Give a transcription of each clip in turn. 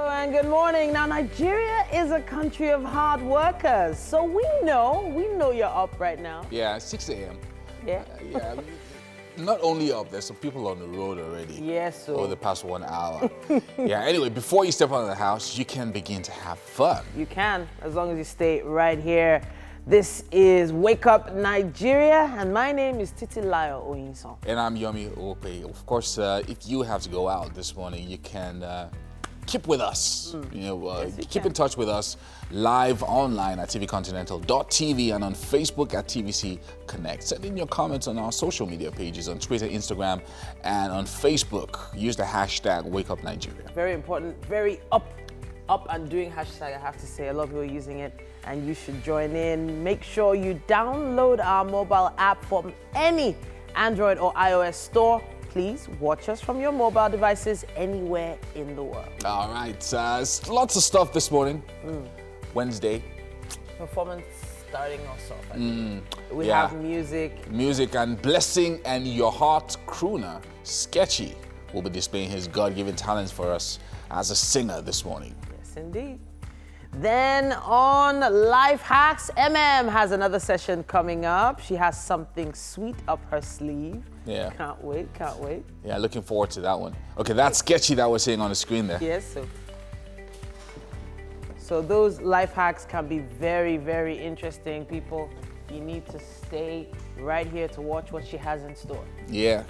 Hello and good morning. Now, Nigeria is a country of hard workers, so we know you're up right now. Yeah, 6 a.m. Yeah. Yeah, not only up, there's some people on the road already. Yes, so. Over the past 1 hour. Yeah, anyway, before you step out of the house, you can begin to have fun. You can, as long as you stay right here. This is Wake Up Nigeria, and my name is Damilola Oyinson. And I'm Yomi Ope. Of course, if you have to go out this morning, you can keep with us. Yes, keep in touch with us live online at tvcontinental.tv and on Facebook at TVC Connect. Send in your comments on our social media pages on Twitter, Instagram, and on Facebook. Use the hashtag #WakeUpNigeria. Very important, very up and doing hashtag, I have to say. A lot of people are using it, and you should join in. Make sure you download our mobile app from any Android or iOS store. Please watch us from your mobile devices anywhere in the world. All right, lots of stuff this morning. Wednesday. Performance starting us off. We have music. Music and Blessing and Your Heart crooner, Sketchy, will be displaying his God-given talents for us as a singer this morning. Yes, indeed. Then on Life Hacks, has another session coming up. She has something sweet up her sleeve. Yeah. Can't wait. Yeah, looking forward to that one. Okay, that's Sketchy that we're seeing on the screen there. Yes, so those life hacks can be very, very interesting, people. You need to stay right here to watch what she has in store. Yeah.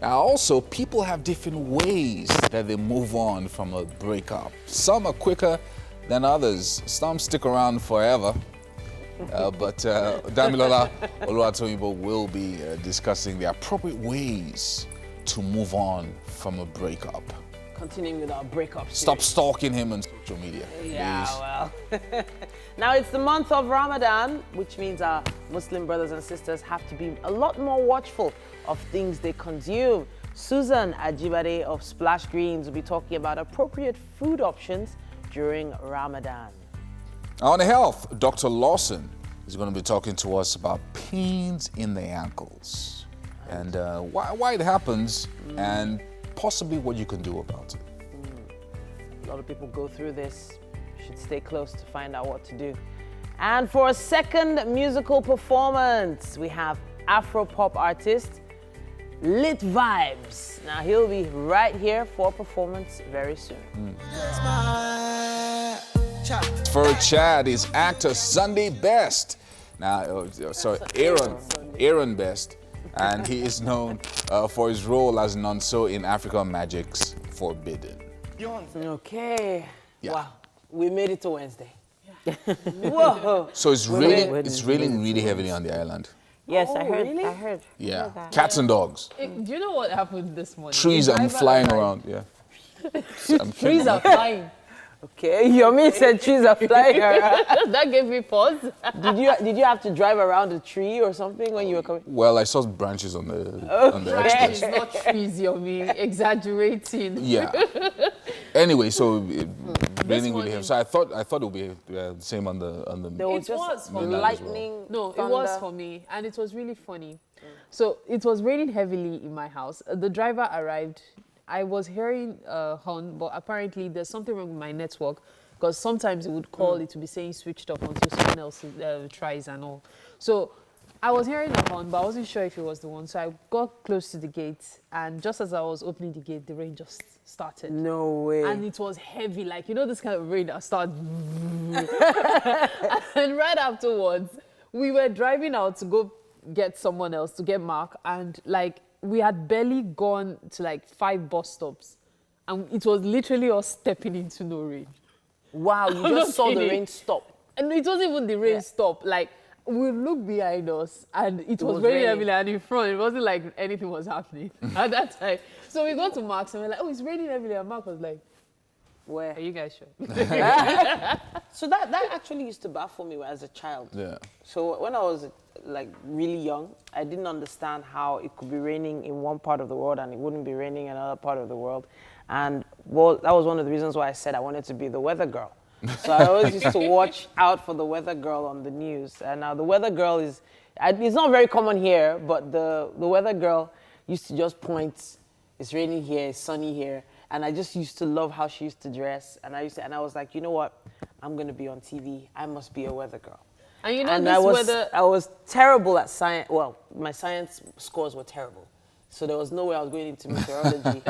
Now, also, people have different ways that they move on from a breakup. Some are quicker than others. Some stick around forever. But Dami Oluwatoyinbo will be discussing the appropriate ways to move on from a breakup. Continuing with our breakup series. Stop stalking him on social media. Yeah, please. well. Now it's the month of Ramadan, which means our Muslim brothers and sisters have to be a lot more watchful of things they consume. Susan Ajibade of Splash Greens will be talking about appropriate food options during Ramadan. On health, Dr. Lawson is going to be talking to us about pains in the ankles and why it happens and possibly what you can do about it. A lot of people go through this. You should stay close to find out what to do. And for a second musical performance, we have Afro-pop artist Lit Vibes. Now he'll be right here for performance very soon. For Chad is actor Sunday Best. Now, Aaron Best. And he is known for his role as Nonso in African Magic's Forbidden. Okay. Yeah. Wow. We made it to Wednesday. Yeah. Whoa. So it's raining really heavily on the island. Yes, Oh, I heard. really? I heard. Yeah. Cats and dogs. Do you know what happened this morning? Trees are flying around. Yeah. Trees are flying. Okay, Yomi said trees are flying around. That gave me pause. Did you have to drive around a tree or something when you were coming? Well, I saw branches on the It's express. not trees, Yomi. Exaggerating. Yeah. Anyway, so raining really morning- heavy. So I thought it would be the same on the. There was It just was for me. lightning. No, it thunder. was for me, and it was really funny. So it was raining heavily in my house. The driver arrived. I was hearing a horn, but apparently there's something wrong with my network because sometimes it would call, it would be saying switched off until someone else tries and all. So I was hearing a horn, but I wasn't sure if it was the one. So I got close to the gate, and just as I was opening the gate, the rain just started. No way. And it was heavy, like, you know, this kind of rain that starts. And right afterwards, we were driving out to go get someone else, to get Mark, and like, we had barely gone to like 5 bus stops, and it was literally us stepping into no rain. Wow, you I'm just not saw the kidding. rain stop. And it wasn't even the rain stop. Like, we looked behind us, and it was was very raining. heavily, and in front, it wasn't like anything was happening at that time. So we got to Mark's, and we're like, oh, it's raining heavily, and Mark was like, Where? are you guys sure? So that actually used to baffle me as a child. Yeah. So when I was like really young, I didn't understand how it could be raining in one part of the world and it wouldn't be raining in another part of the world. And well, that was one of the reasons why I said I wanted to be the weather girl. So I always used to watch out for the weather girl on the news. And now the weather girl is, it's not very common here, but the weather girl used to just point, it's raining here, it's sunny here. And I just used to love how she used to dress. And I was like, you know what? I'm going to be on TV. I must be a weather girl. And you know, And this I was terrible at science. Well, my science scores were terrible. So there was no way I was going into meteorology.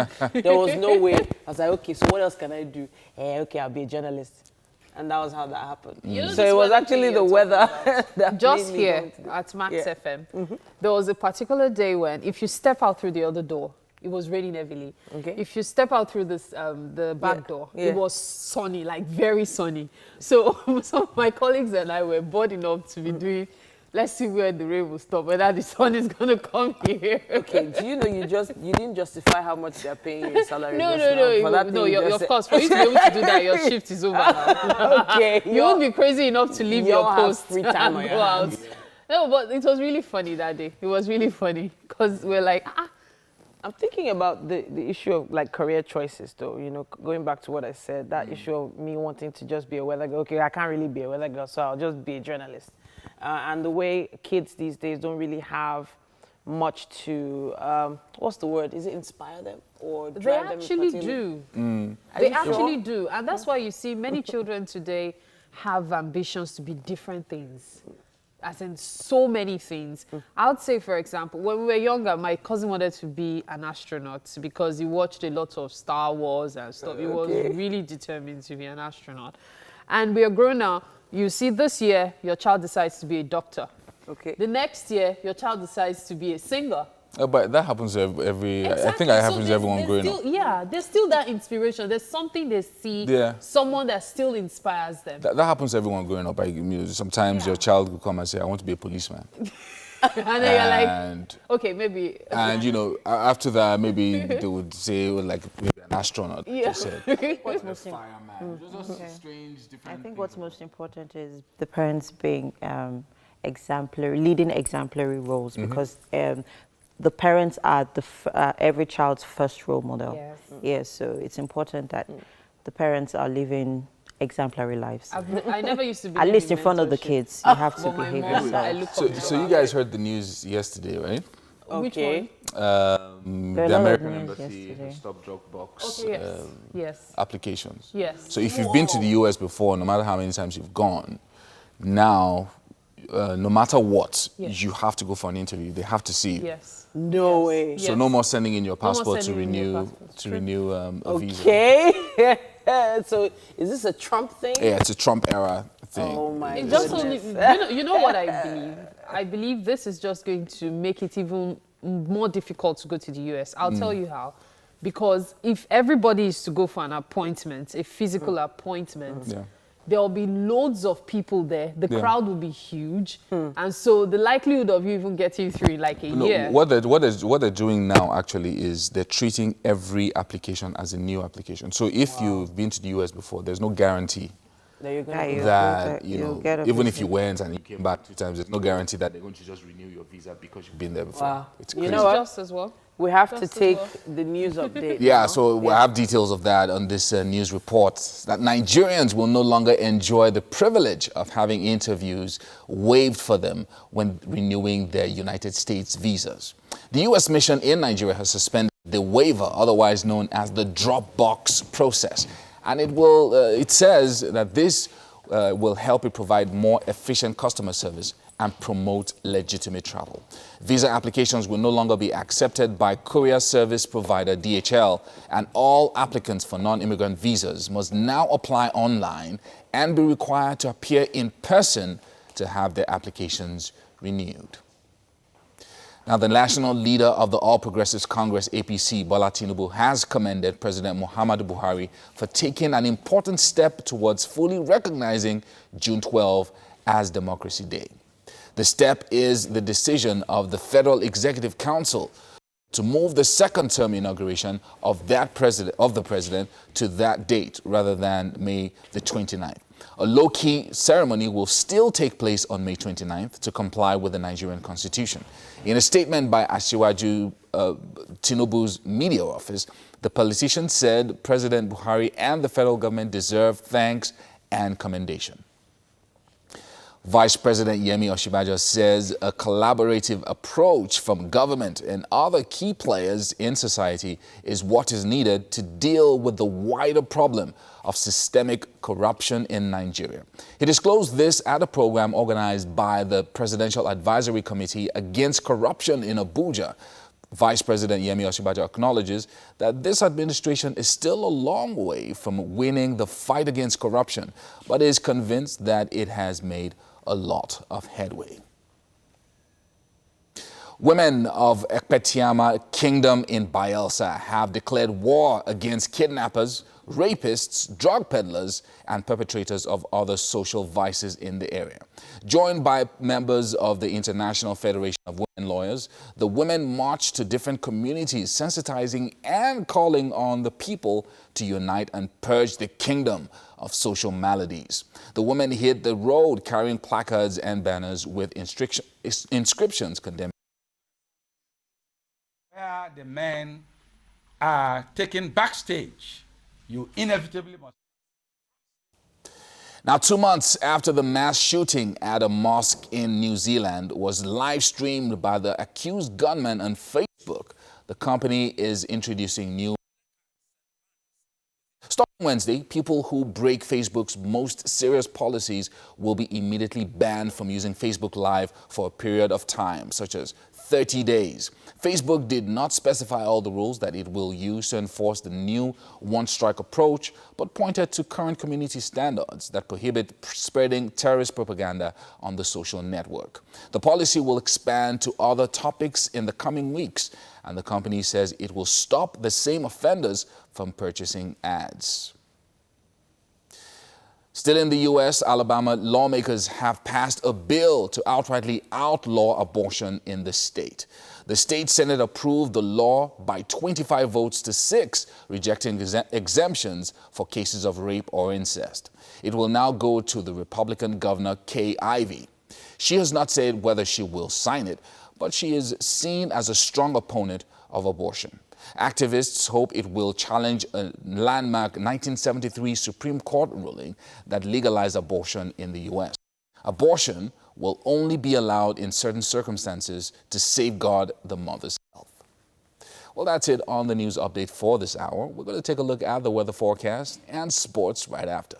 There was no way. I was like, okay, so what else can I do? Okay, I'll be a journalist. And that was how that happened. You know, so it was actually the weather that just made me here go into at Max Yeah. FM, there was a particular day when if you step out through the other door, it was raining heavily. Okay. If you step out through this the back door, Yeah. it was sunny, like very sunny. So some of my colleagues and I were bored enough to be doing, let's see where the rain will stop, whether the sun is going to come here. Okay, do you know you didn't justify how much they're paying you in salary? No, just now? For that no, thing you of just course, for you to be able to do that, your shift is over now. Okay, You won't be crazy enough to leave your have post free time on and your go out. hands. No, but it was really funny that day. It was really funny because we're like, I'm thinking about the issue of like career choices though, you know, going back to what I said, that issue of me wanting to just be a weather girl. Okay, I can't really be a weather girl, so I'll just be a journalist. And the way kids these days don't really have much to, what's the word? Is it inspire them or they drive them? actually particularly? do. Are They you sure? actually do. And that's why you see many children today have ambitions to be different things. As in so many things. I would say, for example, when we were younger, my cousin wanted to be an astronaut because he watched a lot of Star Wars and stuff. He was really determined to be an astronaut. And we are grown now. You see, this year, your child decides to be a doctor. Okay. The next year, your child decides to be a singer. But that happens to every. I think Exactly. that So happens to everyone growing up. Yeah, there's still that inspiration. There's something they see, Yeah. someone that still inspires them. That happens to everyone growing up. Sometimes your child will come and say, "I want to be a policeman," And then you're like, and okay, maybe. after that, maybe they would say like maybe an astronaut. Yeah. They said. What's most Fireman. Just strange, I different. think what's most important is the parents being leading exemplary roles because the parents are every child's first role model. Yes. Yes, so it's important that the parents are living exemplary lives. I never used to be. At least in front of the kids, you have to But my behave mom, I yourself. look So, up to so her. you guys heard the news yesterday, right? Which Okay. one? There are a The lot of American news Embassy yesterday. has stopped drop box Okay, yes. Yes. applications. Yes. So if you've been to the US before, no matter how many times you've gone, now, no matter what, Yes. you have to go for an interview. They have to see you. Yes. No way. So Yes. no more sending in your more passport to sending in your renew passport. to renew a visa. Okay. So is this a Trump thing? Yeah, it's a Trump era thing. Oh my It just goodness. only, you know what I believe? I believe this is just going to make it even more difficult to go to the US. I'll tell you how. Because if everybody is to go for an appointment, a physical appointment, Yeah. there will be loads of people there. The Yeah. crowd will be huge. And so the likelihood of you even getting through in like a No, year. what they're doing now actually is they're treating every application as a new application. So if you've been to the US before, there's no guarantee There you go. Yeah, you- that you'll get a even if visa. you went and you came back 2 times, there's no guarantee that they're going to just renew your visa because you've been there before. Wow. It's You crazy. know what? Just as well. We have to Just as take well. the news update. Yeah, now. so we'll have details of that on this news report, that Nigerians will no longer enjoy the privilege of having interviews waived for them when renewing their United States visas. The U.S. mission in Nigeria has suspended the waiver, otherwise known as the drop box process. And it says that this will help it provide more efficient customer service and promote legitimate travel. Visa applications will no longer be accepted by courier service provider DHL, and all applicants for non-immigrant visas must now apply online and be required to appear in person to have their applications renewed. Now, the national leader of the All Progressives Congress, APC, Bola Tinubu, has commended President Muhammadu Buhari for taking an important step towards fully recognizing June 12 as Democracy Day. The step is the decision of the Federal Executive Council to move the second term inauguration of the president to that date rather than May the 29th. A low-key ceremony will still take place on May 29th to comply with the Nigerian Constitution. In a statement by Asiwaju Tinubu's media office, the politician said President Buhari and the federal government deserve thanks and commendation. Vice President Yemi Osinbajo says a collaborative approach from government and other key players in society is what is needed to deal with the wider problem of systemic corruption in Nigeria. He disclosed this at a program organized by the Presidential Advisory Committee Against Corruption in Abuja. Vice President Yemi Osinbajo acknowledges that this administration is still a long way from winning the fight against corruption, but is convinced that it has made a lot of headway. Women of Ekpetiama Kingdom in Bayelsa have declared war against kidnappers, rapists, drug peddlers, and perpetrators of other social vices in the area. Joined by members of the International Federation of Women Lawyers, the women marched to different communities, sensitizing and calling on the people to unite and purge the kingdom of social maladies. The women hit the road carrying placards and banners with inscriptions condemning. Where the men are taken backstage, you inevitably must. Now, 2 months after the mass shooting at a mosque in New Zealand was live streamed by the accused gunman on Facebook, the company is introducing new. Starting Wednesday, people who break Facebook's most serious policies will be immediately banned from using Facebook Live for a period of time, such as 30 days. Facebook did not specify all the rules that it will use to enforce the new one-strike approach, but pointed to current community standards that prohibit spreading terrorist propaganda on the social network. The policy will expand to other topics in the coming weeks, and the company says it will stop the same offenders from purchasing ads. Still in the U.S., Alabama lawmakers have passed a bill to outrightly outlaw abortion in the state. The state Senate approved the law by 25 votes to 6, rejecting exemptions for cases of rape or incest. It will now go to the Republican Governor Kay Ivey. She has not said whether she will sign it, but she is seen as a strong opponent of abortion. Activists hope it will challenge a landmark 1973 Supreme Court ruling that legalized abortion in the U.S. Abortion will only be allowed in certain circumstances to safeguard the mother's health. Well, that's it on the news update for this hour. We're going to take a look at the weather forecast and sports right after.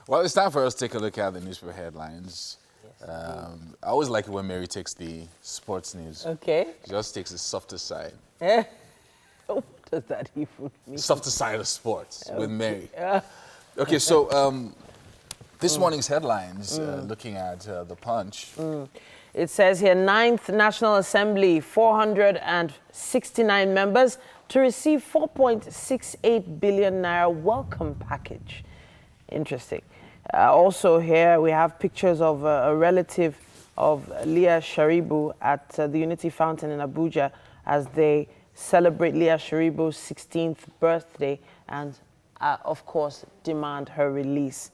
Well, it's time for us to take a look at the newspaper headlines. I always like it when Mary takes the sports news. Okay. She just takes the softer side. What does that even mean? Softer side of sports with Mary. Okay, so this morning's headlines, looking at the Punch. It says here, 9th National Assembly, 469 members to receive 4.68 billion naira welcome package. Interesting. Also here we have pictures of a relative of Leah Sharibu at the Unity Fountain in Abuja as they celebrate Leah Sharibu's 16th birthday and, of course, demand her release.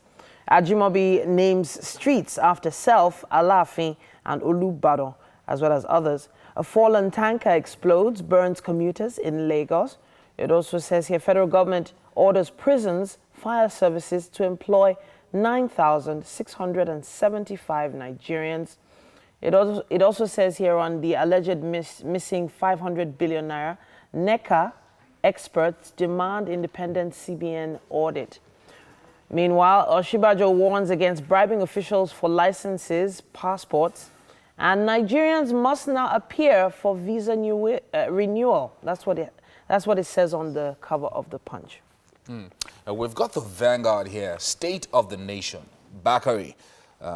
Ajimobi names streets after Self, Alafin, and Olubadan, as well as others. A fallen tanker explodes, burns commuters in Lagos. It also says here, federal government orders prisons, fire services to employ 9,675 Nigerians. It also says here on the alleged missing 500 billion naira, NECA experts demand independent CBN audit. Meanwhile, Oshibajo warns against bribing officials for licenses, passports, and Nigerians must now appear for visa renewal. That's what it says on the cover of the Punch. We've got the Vanguard here. State of the Nation. Bakari,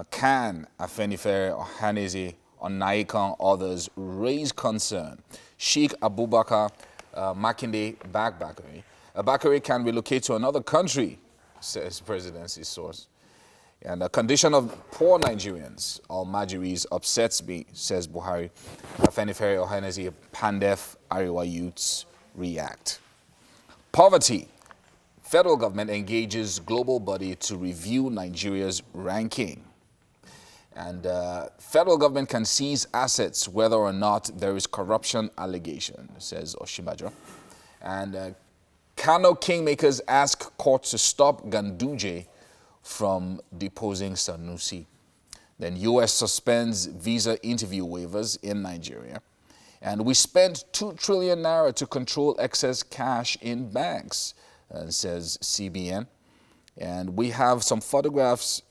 Khan, Afenifere, Ohaneze, Onaikan, others raise concern. Sheikh Abubakar Makinde back Bakari. Bakari can relocate to another country, says presidency source. And the condition of poor Nigerians, Almajiris, upsets me, says Buhari. Afenifere, Ohaneze, Pandef, Ariwa youths react. Poverty. Federal government engages global body to review Nigeria's ranking. And federal government can seize assets whether or not there is corruption allegation, says Oshibajo. And Kano kingmakers ask court to stop Ganduje from deposing Sanusi. Then U.S. suspends visa interview waivers in Nigeria. And we spent 2 trillion naira to control excess cash in banks, says CBN. And we have some photographs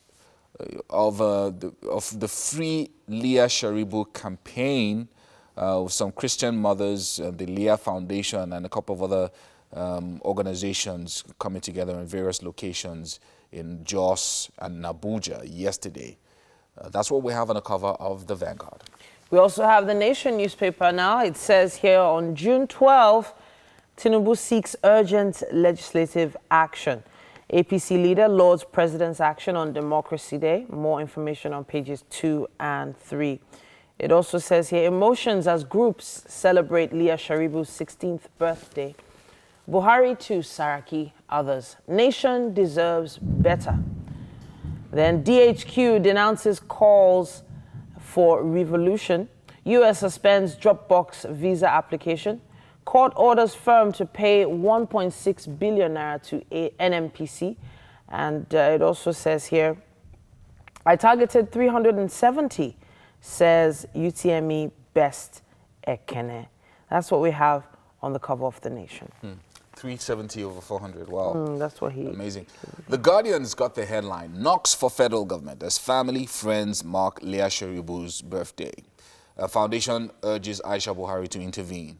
of the Free Leah Sharibu campaign with some Christian mothers, the Leah Foundation, and a couple of other organizations coming together in various locations in Jos and Abuja yesterday. That's what we have on the cover of the Vanguard. We also have the Nation newspaper now. It says here on June 12, Tinubu seeks urgent legislative action. APC leader lauds President's action on Democracy Day. More information on pages 2 and 3. It also says here, emotions as groups celebrate Leah Sharibu's 16th birthday. Buhari to Saraki, others. Nation deserves better. Then DHQ denounces calls for revolution. U.S. suspends Dropbox visa application. Court orders firm to pay 1.6 billion naira to NMPC. And it also says here, I targeted 370, says UTME Best Ekene. That's what we have on the cover of the Nation. 370 over 400. Wow. That's what he... Amazing. The Guardian's got the headline, knocks for federal government as family, friends mark Leah Sharibu's birthday. A foundation urges Aisha Buhari to intervene.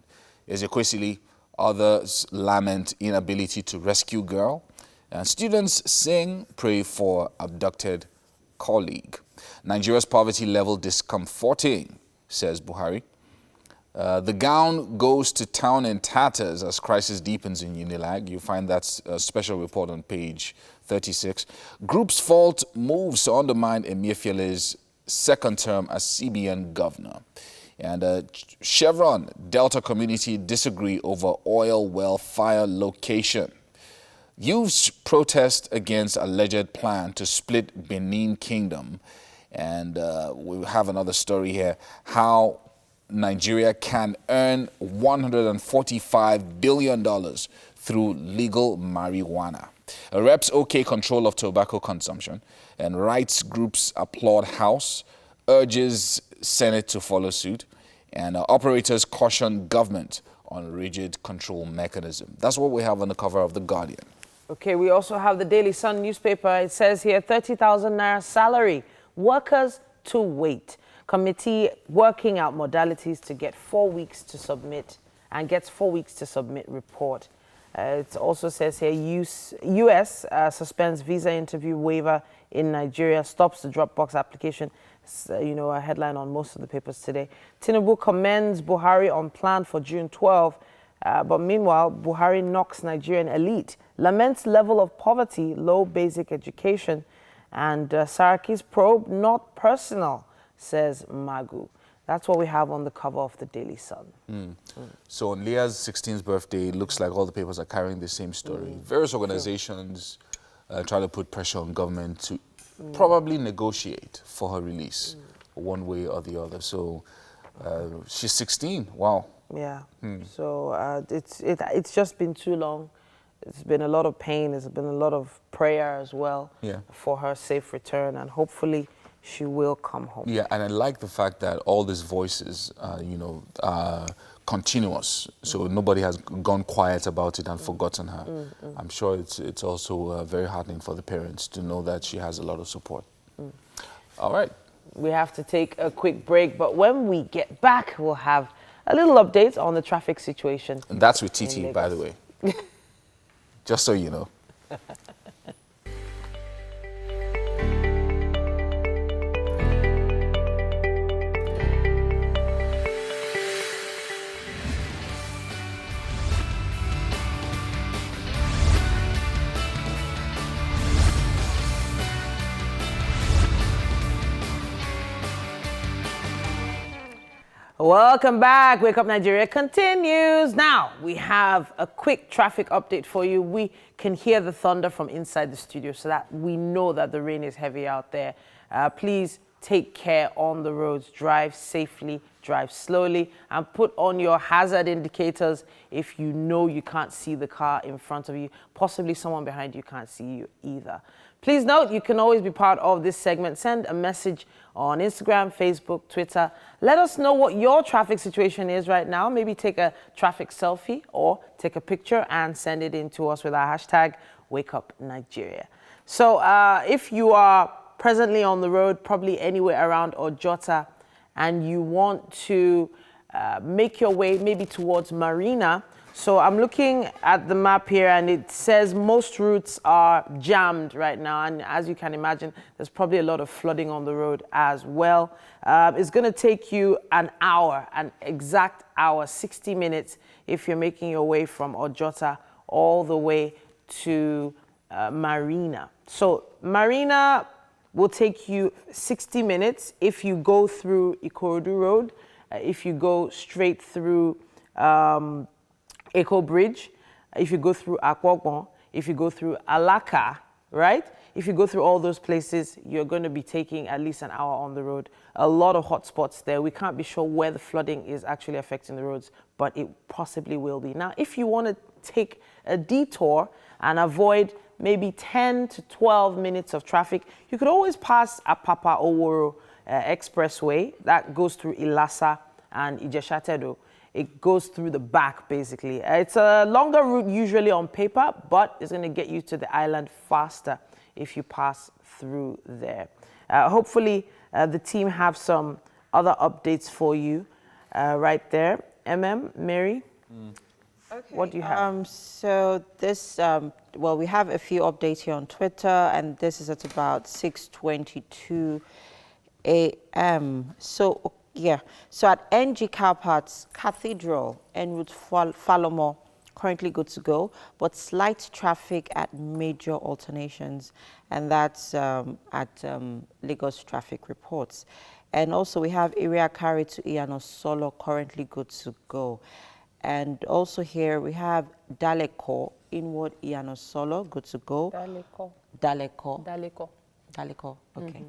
Ezekwesili, others lament inability to rescue girl. And students sing, pray for abducted colleague. Nigeria's poverty level discomforting, says Buhari. The gown goes to town in tatters as crisis deepens in Unilag. You find that special report on page 36. Group's fault moves to undermine Emefiele's second term as CBN governor. And Chevron, Delta community disagree over oil well fire location. Youths protest against alleged plan to split Benin Kingdom. And we have another story here, how Nigeria can earn $145 billion through legal marijuana. Reps OK control of tobacco consumption, and rights groups applaud House, urges Senate to follow suit, and operators caution government on rigid control mechanism. That's what we have on the cover of The Guardian. Okay, we also have the Daily Sun newspaper. It says here, 30,000 naira salary, workers to wait. Committee working out modalities to get 4 weeks to submit, and gets 4 weeks to submit report. It also says here, U.S. Suspends visa interview waiver in Nigeria, stops the Dropbox application. It's, a headline on most of the papers today. Tinubu commends Buhari on plan for June 12. But meanwhile, Buhari knocks Nigerian elite, laments level of poverty, low basic education, and Saraki's probe, not personal, says Magu. That's what we have on the cover of the Daily Sun. So on Leah's 16th birthday, it looks like all the papers are carrying the same story. Various organizations try to put pressure on government to probably negotiate for her release, one way or the other. So she's 16. Wow. Yeah. So it's just been too long. It's been a lot of pain. It's been a lot of prayer as well for her safe return, and hopefully she will come home. Yeah, and I like the fact that all these voices, are continuous. So nobody has gone quiet about it and forgotten her. I'm sure it's also very heartening for the parents to know that she has a lot of support. All right. We have to take a quick break, but when we get back, we'll have a little update on the traffic situation. And that's with TT, by the way. Just so you know. Welcome back. Wake Up Nigeria continues. Now, we have a quick traffic update for you. We can hear the thunder from inside the studio, so that we know that the rain is heavy out there. Please take care on the roads. Drive safely, drive slowly, and put on your hazard indicators if you know you can't see the car in front of you. Possibly someone behind you can't see you either. Please note, you can always be part of this segment. Send a message on Instagram, Facebook, Twitter. Let us know what your traffic situation is right now. Maybe take a traffic selfie or take a picture and send it in to us with our hashtag WakeUpNigeria. So if you are presently on the road, probably anywhere around Ojota, and you want to make your way maybe towards Marina. So I'm looking at the map here, and it says most routes are jammed right now. And as you can imagine, there's probably a lot of flooding on the road as well. It's going to take you an hour, an exact hour, 60 minutes, if you're making your way from Ojota all the way to Marina. So Marina will take you 60 minutes if you go through Ikorodu Road, if you go straight through Eco Bridge, if you go through Akwogbon, if you go through Alaka, right? If you go through all those places, you're going to be taking at least an hour on the road. A lot of hot spots there. We can't be sure where the flooding is actually affecting the roads, but it possibly will be. Now, if you want to take a detour and avoid maybe 10 to 12 minutes of traffic, you could always pass Apapa Oworo Expressway. That goes through Ilasa and Ijeshatedo. It goes through the back, basically. It's a longer route usually on paper, but it's going to get you to the island faster if you pass through there. Hopefully, the team have some other updates for you right there. Mary? Okay. What do you have? So this, well, we have a few updates here on Twitter, and this is at about 6:22 a.m. So, yeah, so at NG Car Parts Cathedral en route Falomo, currently good to go, but slight traffic at major alternations, and that's at Lagos traffic reports. And also we have area carry to Iyano Solo, currently good to go. And also here we have Daleko, inward Iyano Solo, good to go. Daleko, okay.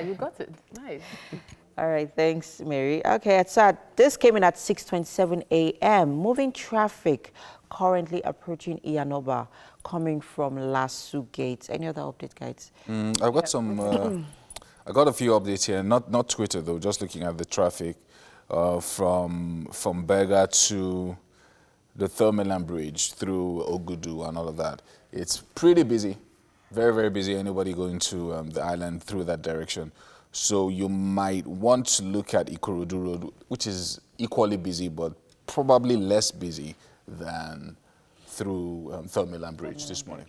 You got it, nice. All right, thanks, Mary. Okay, so this came in at 6:27 a.m. Moving traffic currently approaching Iyanoba, coming from Lasu Gate. Any other update, guys? I've got some. I got a few updates here. Not Twitter though. Just looking at the traffic from Berga to the Third Bridge through Ogudu and all of that. It's pretty busy, very, very busy. Anybody going to the island through that direction. So you might want to look at Ikorodu Road, which is equally busy, but probably less busy than through Third Bridge this morning.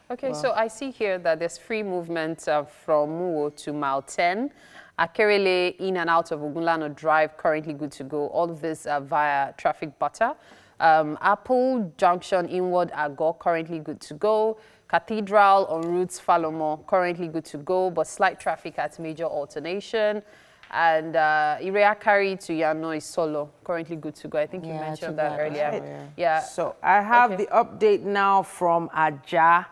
Okay, so I see here that there's free movement from Muwo to Mile 10. Akerele in and out of Ogunlano Drive, currently good to go. All of this via traffic butter. Apple Junction inward Agor, currently good to go. Cathedral on routes Falomo, currently good to go, but slight traffic at major alternation. And Iriakari to Yano is Solo, currently good to go. I think you mentioned that earlier. Yeah. So I have the update now from Ajah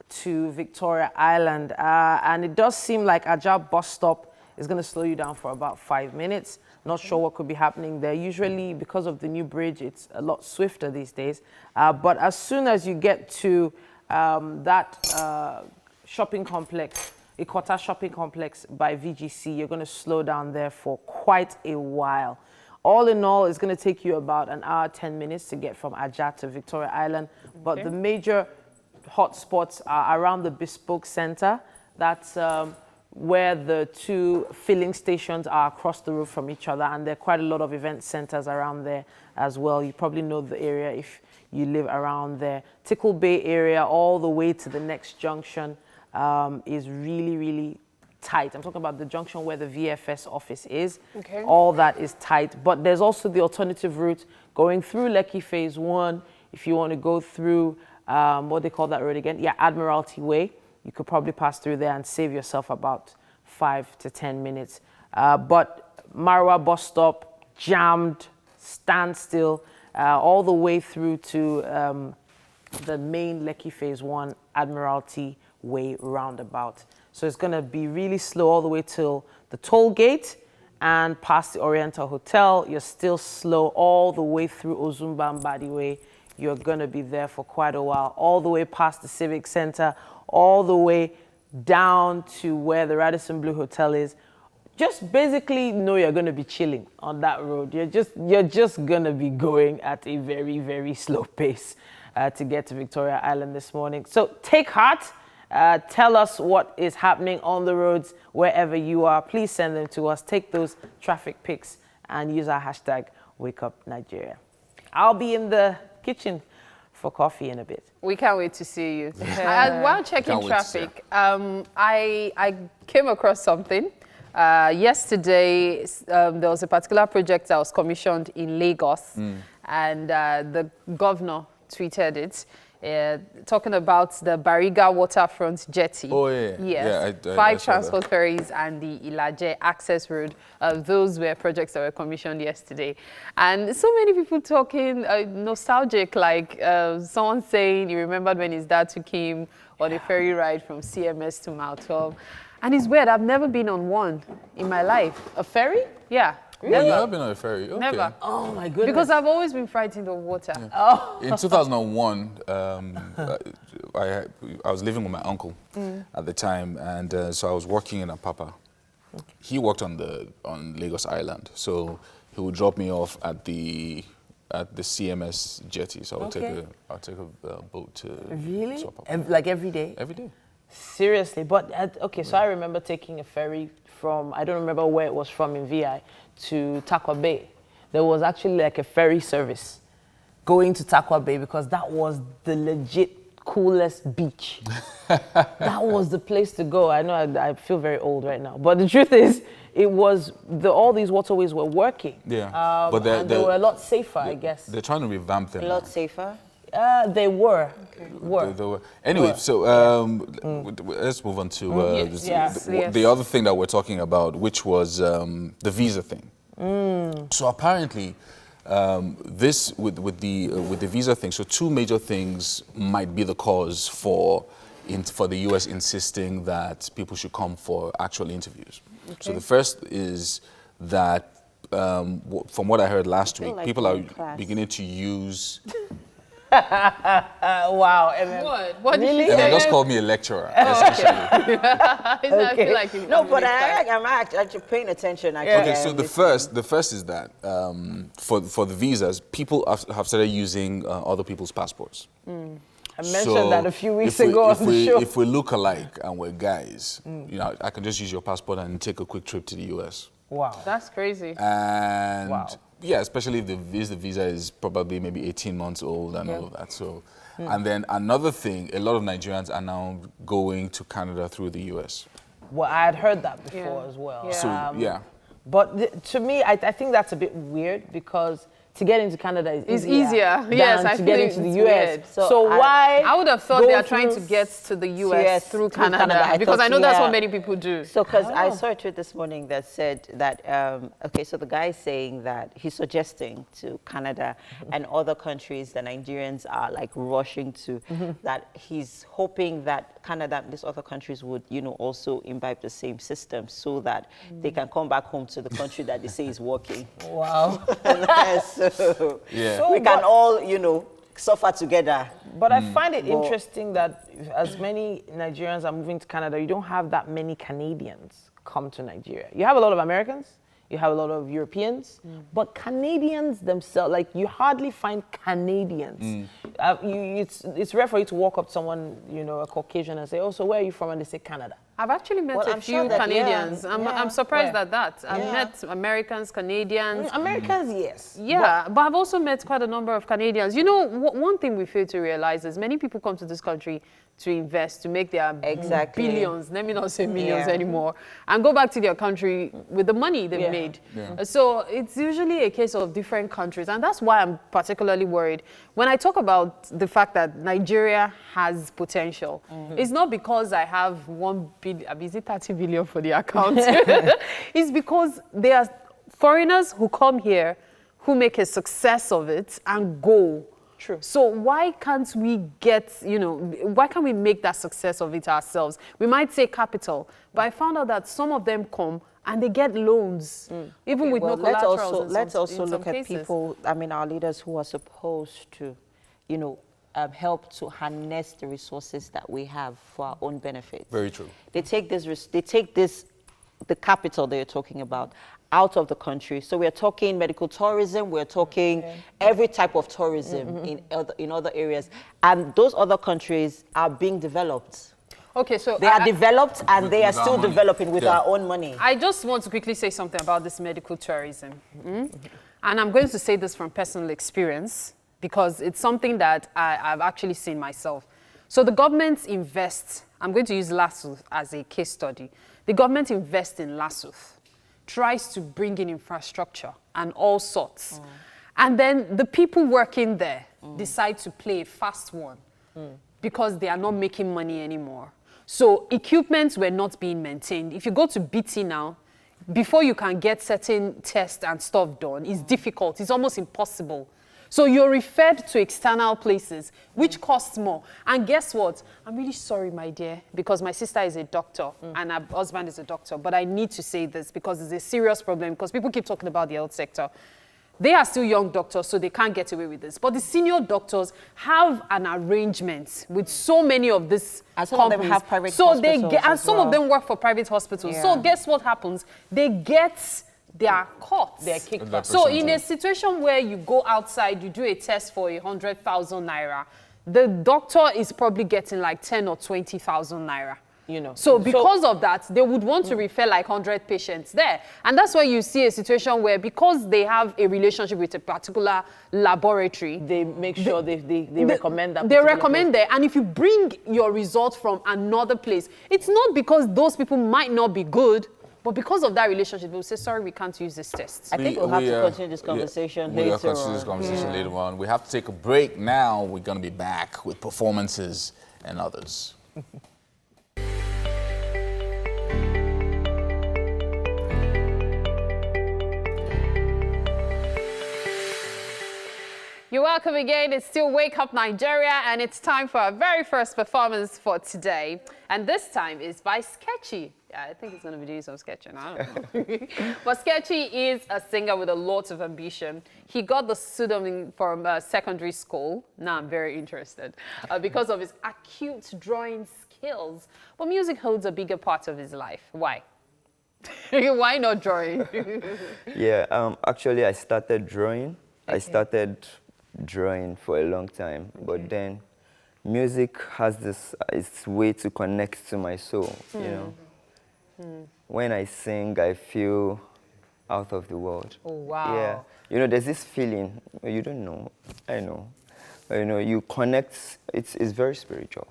to Victoria Island. And it does seem like Ajah bus stop is going to slow you down for about 5 minutes. Not sure what could be happening there. Usually, because of the new bridge, it's a lot swifter these days. But as soon as you get to that shopping complex, Ikota shopping complex by VGC, you're going to slow down there for quite a while. All in all, it's going to take you about an hour, 10 minutes to get from Ajah to Victoria Island. But the major hotspots are around the Bespoke Center. That's where the two filling stations are across the road from each other, and there are quite a lot of event centers around there as well. You probably know the area if you live around there. Tickle Bay area all the way to the next junction is really, really tight. I'm talking about the junction where the VFS office is. All that is tight, but there's also the alternative route going through Lekki Phase 1 if you want to go through, what they call that road again? Yeah, Admiralty Way. You could probably pass through there and save yourself about 5 to 10 minutes. But Marwa bus stop, jammed, standstill, all the way through to the main Lekki Phase 1 Admiralty Way roundabout. So it's going to be really slow all the way till the toll gate and past the Oriental Hotel. You're still slow all the way through Ozumba Mbadi Way. You're going to be there for quite a while, all the way past the Civic Center, all the way down to where the Radisson Blu Hotel is. Just basically know you're going to be chilling on that road. You're just going to be going at a very, very slow pace to get to Victoria Island this morning. So take heart. Tell us what is happening on the roads wherever you are. Please send them to us. Take those traffic pics and use our hashtag WakeUpNigeria. I'll be in the kitchen for coffee in a bit. We can't wait to see you. While checking traffic, I came across something. Yesterday, there was a particular project that was commissioned in Lagos, and the governor tweeted it, talking about the Bariga waterfront jetty. Oh, yeah. Yes. Yeah, 5 transport ferries and the Ilaje access road. Those were projects that were commissioned yesterday. And so many people talking nostalgic, like someone saying he remembered when his dad took him on a ferry ride from CMS to Mile 12. And it's weird, I've never been on one in my life. A ferry? Yeah. Really? You've never been on a ferry? Okay. Never. Oh my goodness. Because I've always been frightened of water. Yeah. Oh. In 2001, I was living with my uncle at the time, and so I was working in Apapa. He worked on Lagos Island, so he would drop me off at the CMS jetty. So I'll take a boat to Apapa. Like every day? Every day. Seriously, but so I remember taking a ferry from, I don't remember where it was from in VI, to Takwa Bay. There was actually like a ferry service going to Takwa Bay because that was the legit coolest beach. That was the place to go. I know I feel very old right now, but the truth is, it was all these waterways were working. Yeah, but they were a lot safer, I guess. They're trying to revamp them. A lot safer. They were. They were. Anyway, so let's move on to the other thing that we're talking about, which was the visa thing. So apparently, this with the visa thing. So 2 major things might be the cause for the US insisting that people should come for actual interviews. Okay. So the first is that, from what I heard last week, like people are beginning to use. Wow. What really? And they just called me a lecturer, essentially. I feel like but I'm actually paying attention. Actually. Okay, so the first is that for the visas, people have started using other people's passports. I mentioned that a few weeks ago on the show. If we look alike and we're guys, I can just use your passport and take a quick trip to the US. Wow. That's crazy. And yeah, especially if the visa is probably maybe 18 months old and all of that. So, and then another thing, a lot of Nigerians are now going to Canada through the US. Well, I had heard that before as well. Yeah. But to me, I think that's a bit weird because to get into Canada is It's easier. than Yes, I to get feel into the it's US. weird. So why? I would have thought go they are trying to through- get to the US Yes, through through Canada, because thought, I know that's yeah. what many people do. So, because I saw a tweet this morning that said that, okay, so the guy is saying that he's suggesting to Canada and other countries that Nigerians are like rushing to, that he's hoping that Canada and these other countries would, you know, also imbibe the same system so that they can come back home to the country that they say is working. Wow. So Yeah. we can all, you know, suffer together. But I find it interesting that as many Nigerians are moving to Canada, you don't have that many Canadians come to Nigeria. You have a lot of Americans, you have a lot of Europeans, but Canadians themselves, like you hardly find Canadians. It's rare for you to walk up to someone, you know, a Caucasian and say, oh, so where are you from? And they say Canada. I've actually met Well, a I'm few sure that- Canadians. yeah, I'm surprised Where? at that. I've Yeah. met Americans, Canadians. Americans, yes. Yeah, but I've also met quite a number of Canadians. You know, one thing we fail to realize is many people come to this country to invest, to make their Exactly. billions, let me not say millions Yeah. anymore, and go back to their country with the money they've Yeah. made. Yeah. So it's usually a case of different countries, and that's why I'm particularly worried. When I talk about the fact that Nigeria has potential, it's not because I have 1 billion, is it 30 billion for the account? It's because there are foreigners who come here who make a success of it and go. True. So why can't we get, you know, why can't we make that success of it ourselves? We might say capital, but I found out that some of them come and they get loans, even with Well, no let's collaterals. also in let's some- also in look some at cases. people. I mean, our leaders who are supposed to, you know, help to harness the resources that we have for our own benefit. Very true. They take this, the capital that you're talking about, out of the country. So we're talking medical tourism. We're talking every type of tourism in other areas, and those other countries are being developed. Okay, so They are developed, and they are With our still money. developing with Yeah. our own money. I just want to quickly say something about this medical tourism. And I'm going to say this from personal experience because it's something that I've actually seen myself. So the government invests, I'm going to use Lassuth as a case study. The government invests in Lassuth, tries to bring in infrastructure and all sorts. And then the people working there decide to play a fast one because they are not making money anymore. So equipments were not being maintained. If you go to BT now, before you can get certain tests and stuff done, it's difficult. It's almost impossible. So you're referred to external places, which costs more. And guess what? I'm really sorry, my dear, because my sister is a doctor and her husband is a doctor. But I need to say this because it's a serious problem because people keep talking about the health sector. They are still young doctors, so they can't get away with this. But the senior doctors have an arrangement with so many of these And some of them companies. have private so they hospitals get, and as some of well. them work for private hospitals. Yeah. So guess what happens? They get their cuts. Their kickback. That So in a percentage. situation where you go outside, you do a test for 100,000 naira, the doctor is probably getting like 10 or 20,000 naira. You know. So because of that, they would want to refer like 100 patients there. And that's why you see a situation where because they have a relationship with a particular laboratory, They make sure they recommend that. they particular recommend there. And if you bring your result from another place, it's not because those people might not be good, but because of that relationship, they'll say, sorry, we can't use this test. I think we'll have to continue this yeah, conversation we'll later continue this on. conversation later on. We have to take a break now. We're going to be back with performances and others. You're welcome again. It's still Wake Up Nigeria, and it's time for our very first performance for today. And this time is by Sketchy. Yeah, I think he's going to be doing some sketching. I don't know. But Sketchy is a singer with a lot of ambition. He got the pseudonym from secondary school. Now I'm very interested because of his acute drawing skills. But music holds a bigger part of his life. Why? Why not drawing? Yeah, actually I started drawing. I started drawing for a long time, but then music has this its way to connect to my soul, you know. When I sing, I feel out of the world. Oh, wow. Yeah, you know, there's this feeling, you don't know, I know, but, you know, you connect, it's very spiritual.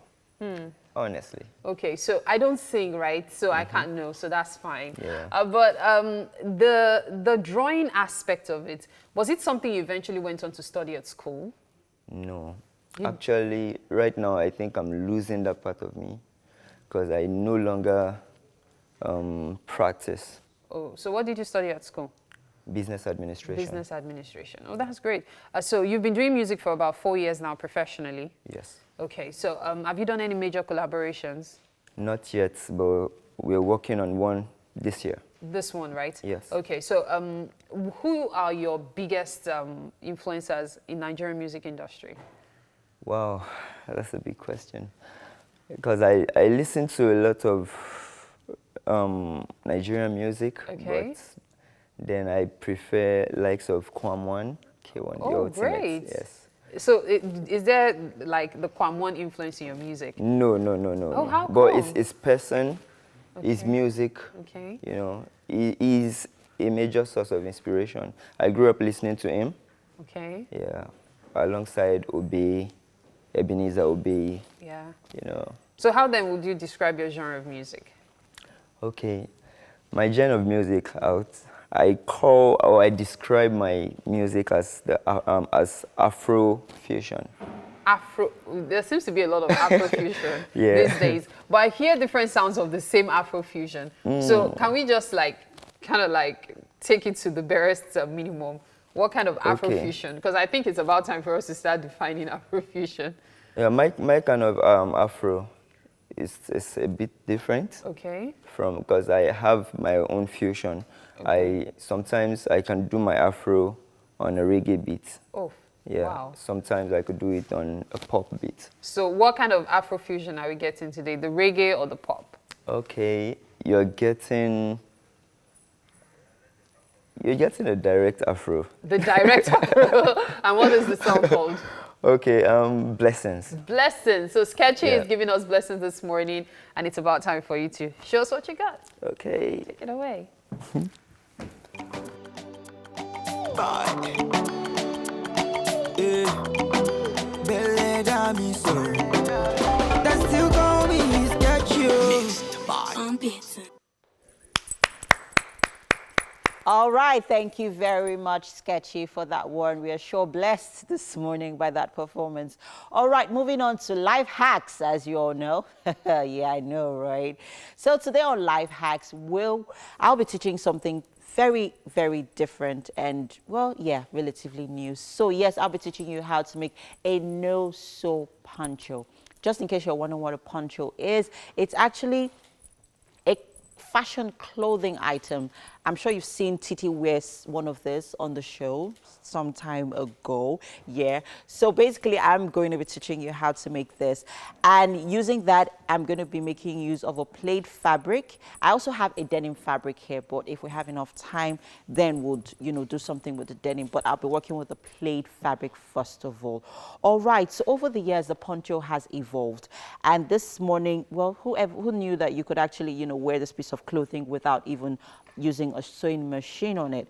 Honestly. Okay, so I don't sing, right? So I can't know, so that's fine. Yeah. But the drawing aspect of it, was it something you eventually went on to study at school? No. Actually, right now, I think I'm losing that part of me because I no longer practice Oh, so what did you study at school? business administration. Business administration. Oh, that's great. So you've been doing music for about 4 years now professionally. Yes. Okay, so have you done any major collaborations? Not yet, but we're working on one this year. This one, right? Yes. Okay, so who are your biggest influencers in Nigerian music industry? Wow, that's a big question. Because I listen to a lot of Nigerian music, Okay. but then I prefer likes of Kwamwan, K1, the Oh, Ultimate. great. Yes. So is there like the Kwamwan influence in your music? No. Oh, how But come? it's person, it's Okay. music. Okay. You know, he is a major source of inspiration. I grew up listening to him. Okay. Yeah, alongside Obey, Ebenezer Obey. Yeah. You know. So how then would you describe your genre of music? Okay, my genre of music I describe my music as as Afro fusion. Afro, there seems to be a lot of Afro fusion Yeah. these days, but I hear different sounds of the same Afro fusion. So can we just kind of take it to the barest minimum? What kind of Afro Okay. fusion? Because I think it's about time for us to start defining Afro fusion. Yeah, my kind of Afro is a bit different. Okay. From because I have my own fusion. Sometimes I can do my Afro on a reggae beat. Oh, Yeah. wow. Sometimes I could do it on a pop beat. So what kind of Afro fusion are we getting today? The reggae or the pop? Okay, you're getting a direct Afro. The direct Afro. And what is the song called? Okay, Blessings. Blessings. So Sketchy Yeah. is giving us blessings this morning, and it's about time for you to show us what you got. Okay. Take it away. Belle Dami, so that's still going to get you. All right, thank you very much, Sketchy, for that one. We are sure blessed this morning by that performance. All right, moving on to life hacks, as you all know. Yeah, I know, right? So today on Life Hacks, I'll be teaching something very, very different and, well, yeah, relatively new. So yes, I'll be teaching you how to make a no-sew poncho. Just in case you're wondering what a poncho is, it's actually a fashion clothing item. I'm sure you've seen Titi wear one of this on the show some time ago. Yeah. So basically, I'm going to be teaching you how to make this. And using that, I'm going to be making use of a plaid fabric. I also have a denim fabric here, but if we have enough time, then we'll, do something with the denim. But I'll be working with the plaid fabric first of all. All right. So over the years, the poncho has evolved. And this morning, well, who knew that you could actually, wear this piece of clothing without even using a sewing machine on it.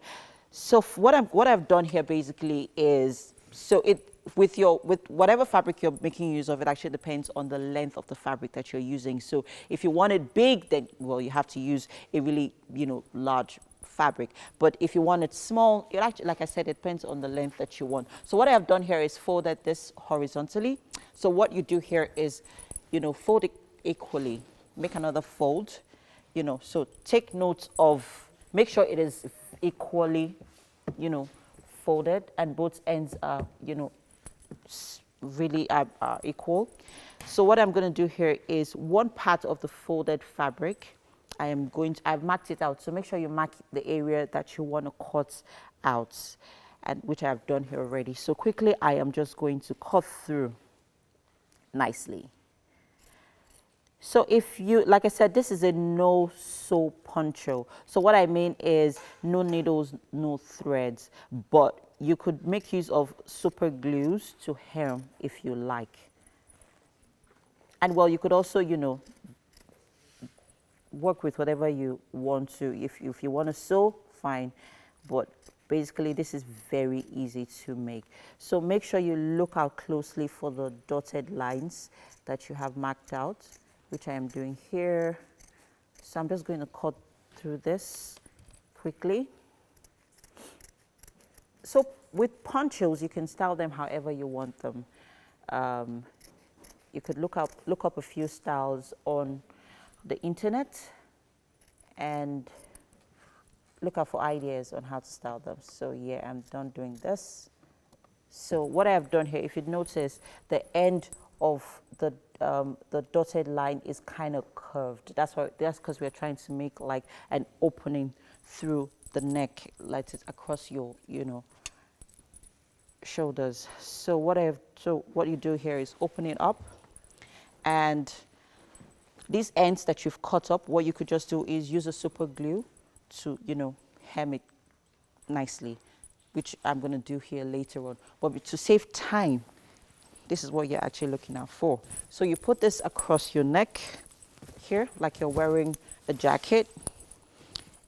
So what I've done here basically is, with whatever fabric you're making use of, it actually depends on the length of the fabric that you're using. So if you want it big, then, well, you have to use a really, large fabric. But if you want it small, it actually, like I said, it depends on the length that you want. So what I've done here is folded this horizontally. So what you do here is, fold it equally, make another fold. So take note of, make sure it is equally, folded and both ends are, really equal. So what I'm going to do here is one part of the folded fabric, I've marked it out. So make sure you mark the area that you want to cut out, and which I have done here already. So quickly, I am just going to cut through nicely. So if you, like I said, this is a no-sew poncho. So what I mean is no needles, no threads, but you could make use of super glues to hem if you like. And well, you could also, work with whatever you want to. If you want to sew, fine. But Basically, this is very easy to make. So make sure you look out closely for the dotted lines that you have marked out, which I am doing here. So I'm just going to cut through this quickly. So with ponchos, you can style them however you want them. You could look up a few styles on the internet and look out for ideas on how to style them. So yeah, I'm done doing this. So what I have done here, if you notice, the end of the dotted line is kind of curved. That's because we're trying to make like an opening through the neck, like it's across your, shoulders. So what you do here is open it up, and these ends that you've cut up, what you could just do is use a super glue to, hem it nicely, which I'm going to do here later on. But to save time, this is what you're actually looking out for. So you put this across your neck here, like you're wearing a jacket,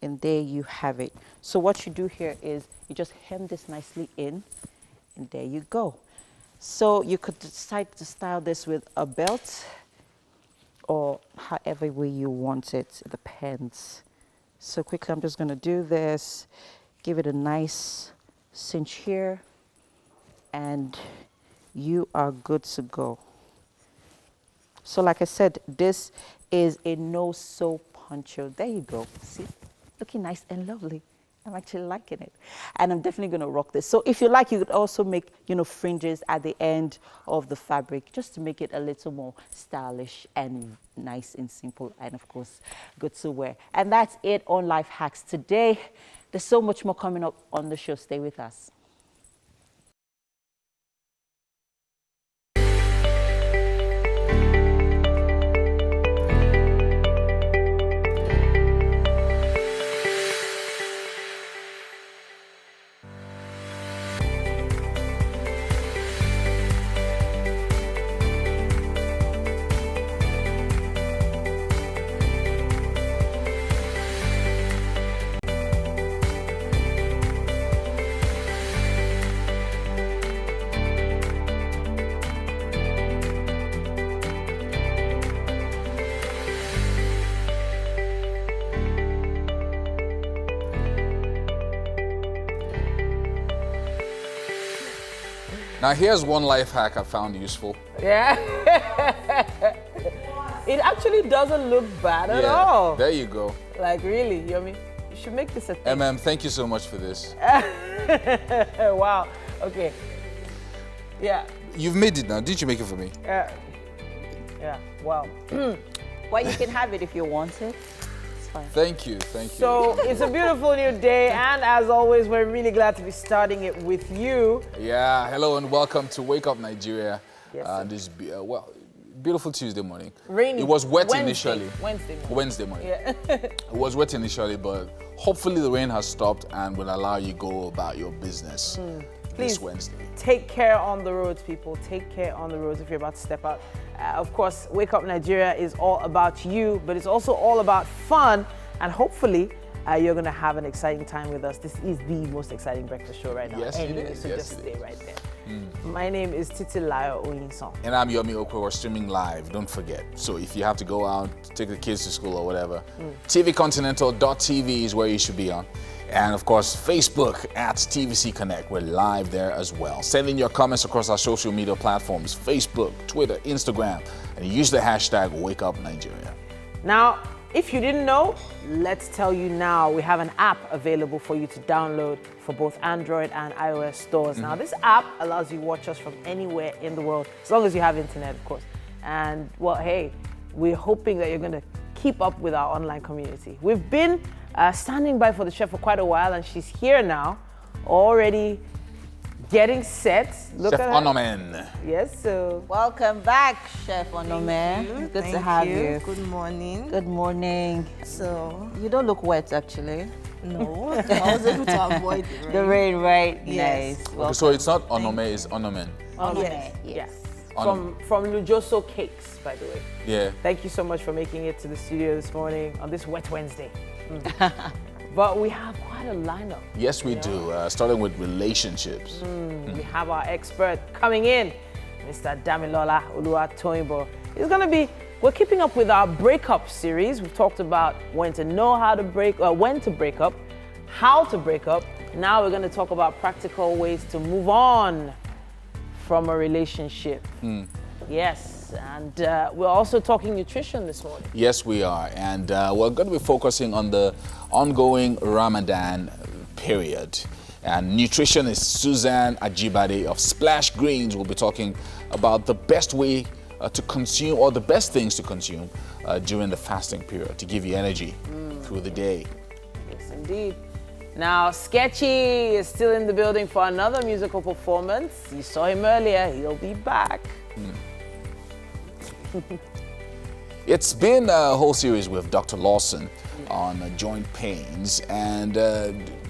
and there you have it. So what you do here is you just hem this nicely in, and there you go. So you could decide to style this with a belt or however way you want it. It depends. So quickly, I'm just going to do this, give it a nice cinch here, and you are good to go. So like I said, this is a no-sew poncho. There you go. See, looking nice and lovely. I'm actually liking it, and I'm definitely going to rock this. So if you like, you could also make, fringes at the end of the fabric just to make it a little more stylish and nice and simple, and of course, good to wear. And that's it on Life Hacks today. There's so much more coming up on the show. Stay with us. Now here's one life hack I found useful. Yeah. It actually doesn't look bad at all. There you go. Like really, you should make this a thing. Thank you so much for this. Wow. Okay. Yeah. You've made it now. Didn't you make it for me? Yeah. Wow. Well, you can have it if you want it. It's fine. Thank you. So it's a beautiful new day, and as always, we're really glad to be starting it with you. Yeah. Hello and welcome to Wake Up Nigeria. Yes, sir. This beautiful Tuesday morning. Rainy. It was wet Wednesday. initially. Wednesday morning. Yeah. It was wet initially, but hopefully the rain has stopped and will allow you go about your business this Wednesday. Take care on the roads, people. Take care on the roads if you're about to step out. Of course, Wake Up Nigeria is all about you, but it's also all about fun, and hopefully you're going to have an exciting time with us. This is the most exciting breakfast show right now. Yes, anyway, it is. So yes, just stay right there. My name is Damilola. And I'm Yomi Okwe. We're streaming live, don't forget. So if you have to go out, take the kids to school or whatever, tvcontinental.tv is where you should be on. And of course, Facebook at TVC Connect. We're live there as well. Send in your comments across our social media platforms, Facebook, Twitter, Instagram, and use the hashtag WakeUpNigeria. Now, if you didn't know, let's tell you now. We have an app available for you to download for both Android and iOS stores. Now, this app allows you to watch us from anywhere in the world, as long as you have internet, of course. And, well, hey, we're hoping that you're going to keep up with our online community. We've been standing by for the chef for quite a while, and she's here now, already getting set. Look Chef at her. Onomen. Yes, so. Welcome back, Chef Onome. Good to have you. Good morning. Good morning. So, You don't look wet, actually. no, I was able to avoid the rain. The rain, right? Yes. Nice. Okay, so it's not Onome, it's Onomen. Onome. Yes. On- From Lujoso Cakes, by the way. Yeah. Thank you so much for making it to the studio this morning on this wet Wednesday. But we have quite quite a lineup. Yes, we do. Starting with relationships. We have our expert coming in, Mr. Damilola Oluwatoyinbo. It's going to be, we're keeping up with our breakup series. We've talked about when to know how to break, when to break up, how to break up. Now we're going to talk about practical ways to move on from a relationship. Yes, and we're also talking nutrition this morning. Yes, we are. And we're going to be focusing on the ongoing Ramadan period. And nutritionist Susan Ajibade of Splash Greens will be talking about the best way to consume, or the best things to consume during the fasting period to give you energy through the day. Yes, indeed. Now, Sketchy is still in the building for another musical performance. You saw him earlier. He'll be back. It's been a whole series with Dr. Lawson on joint pains, and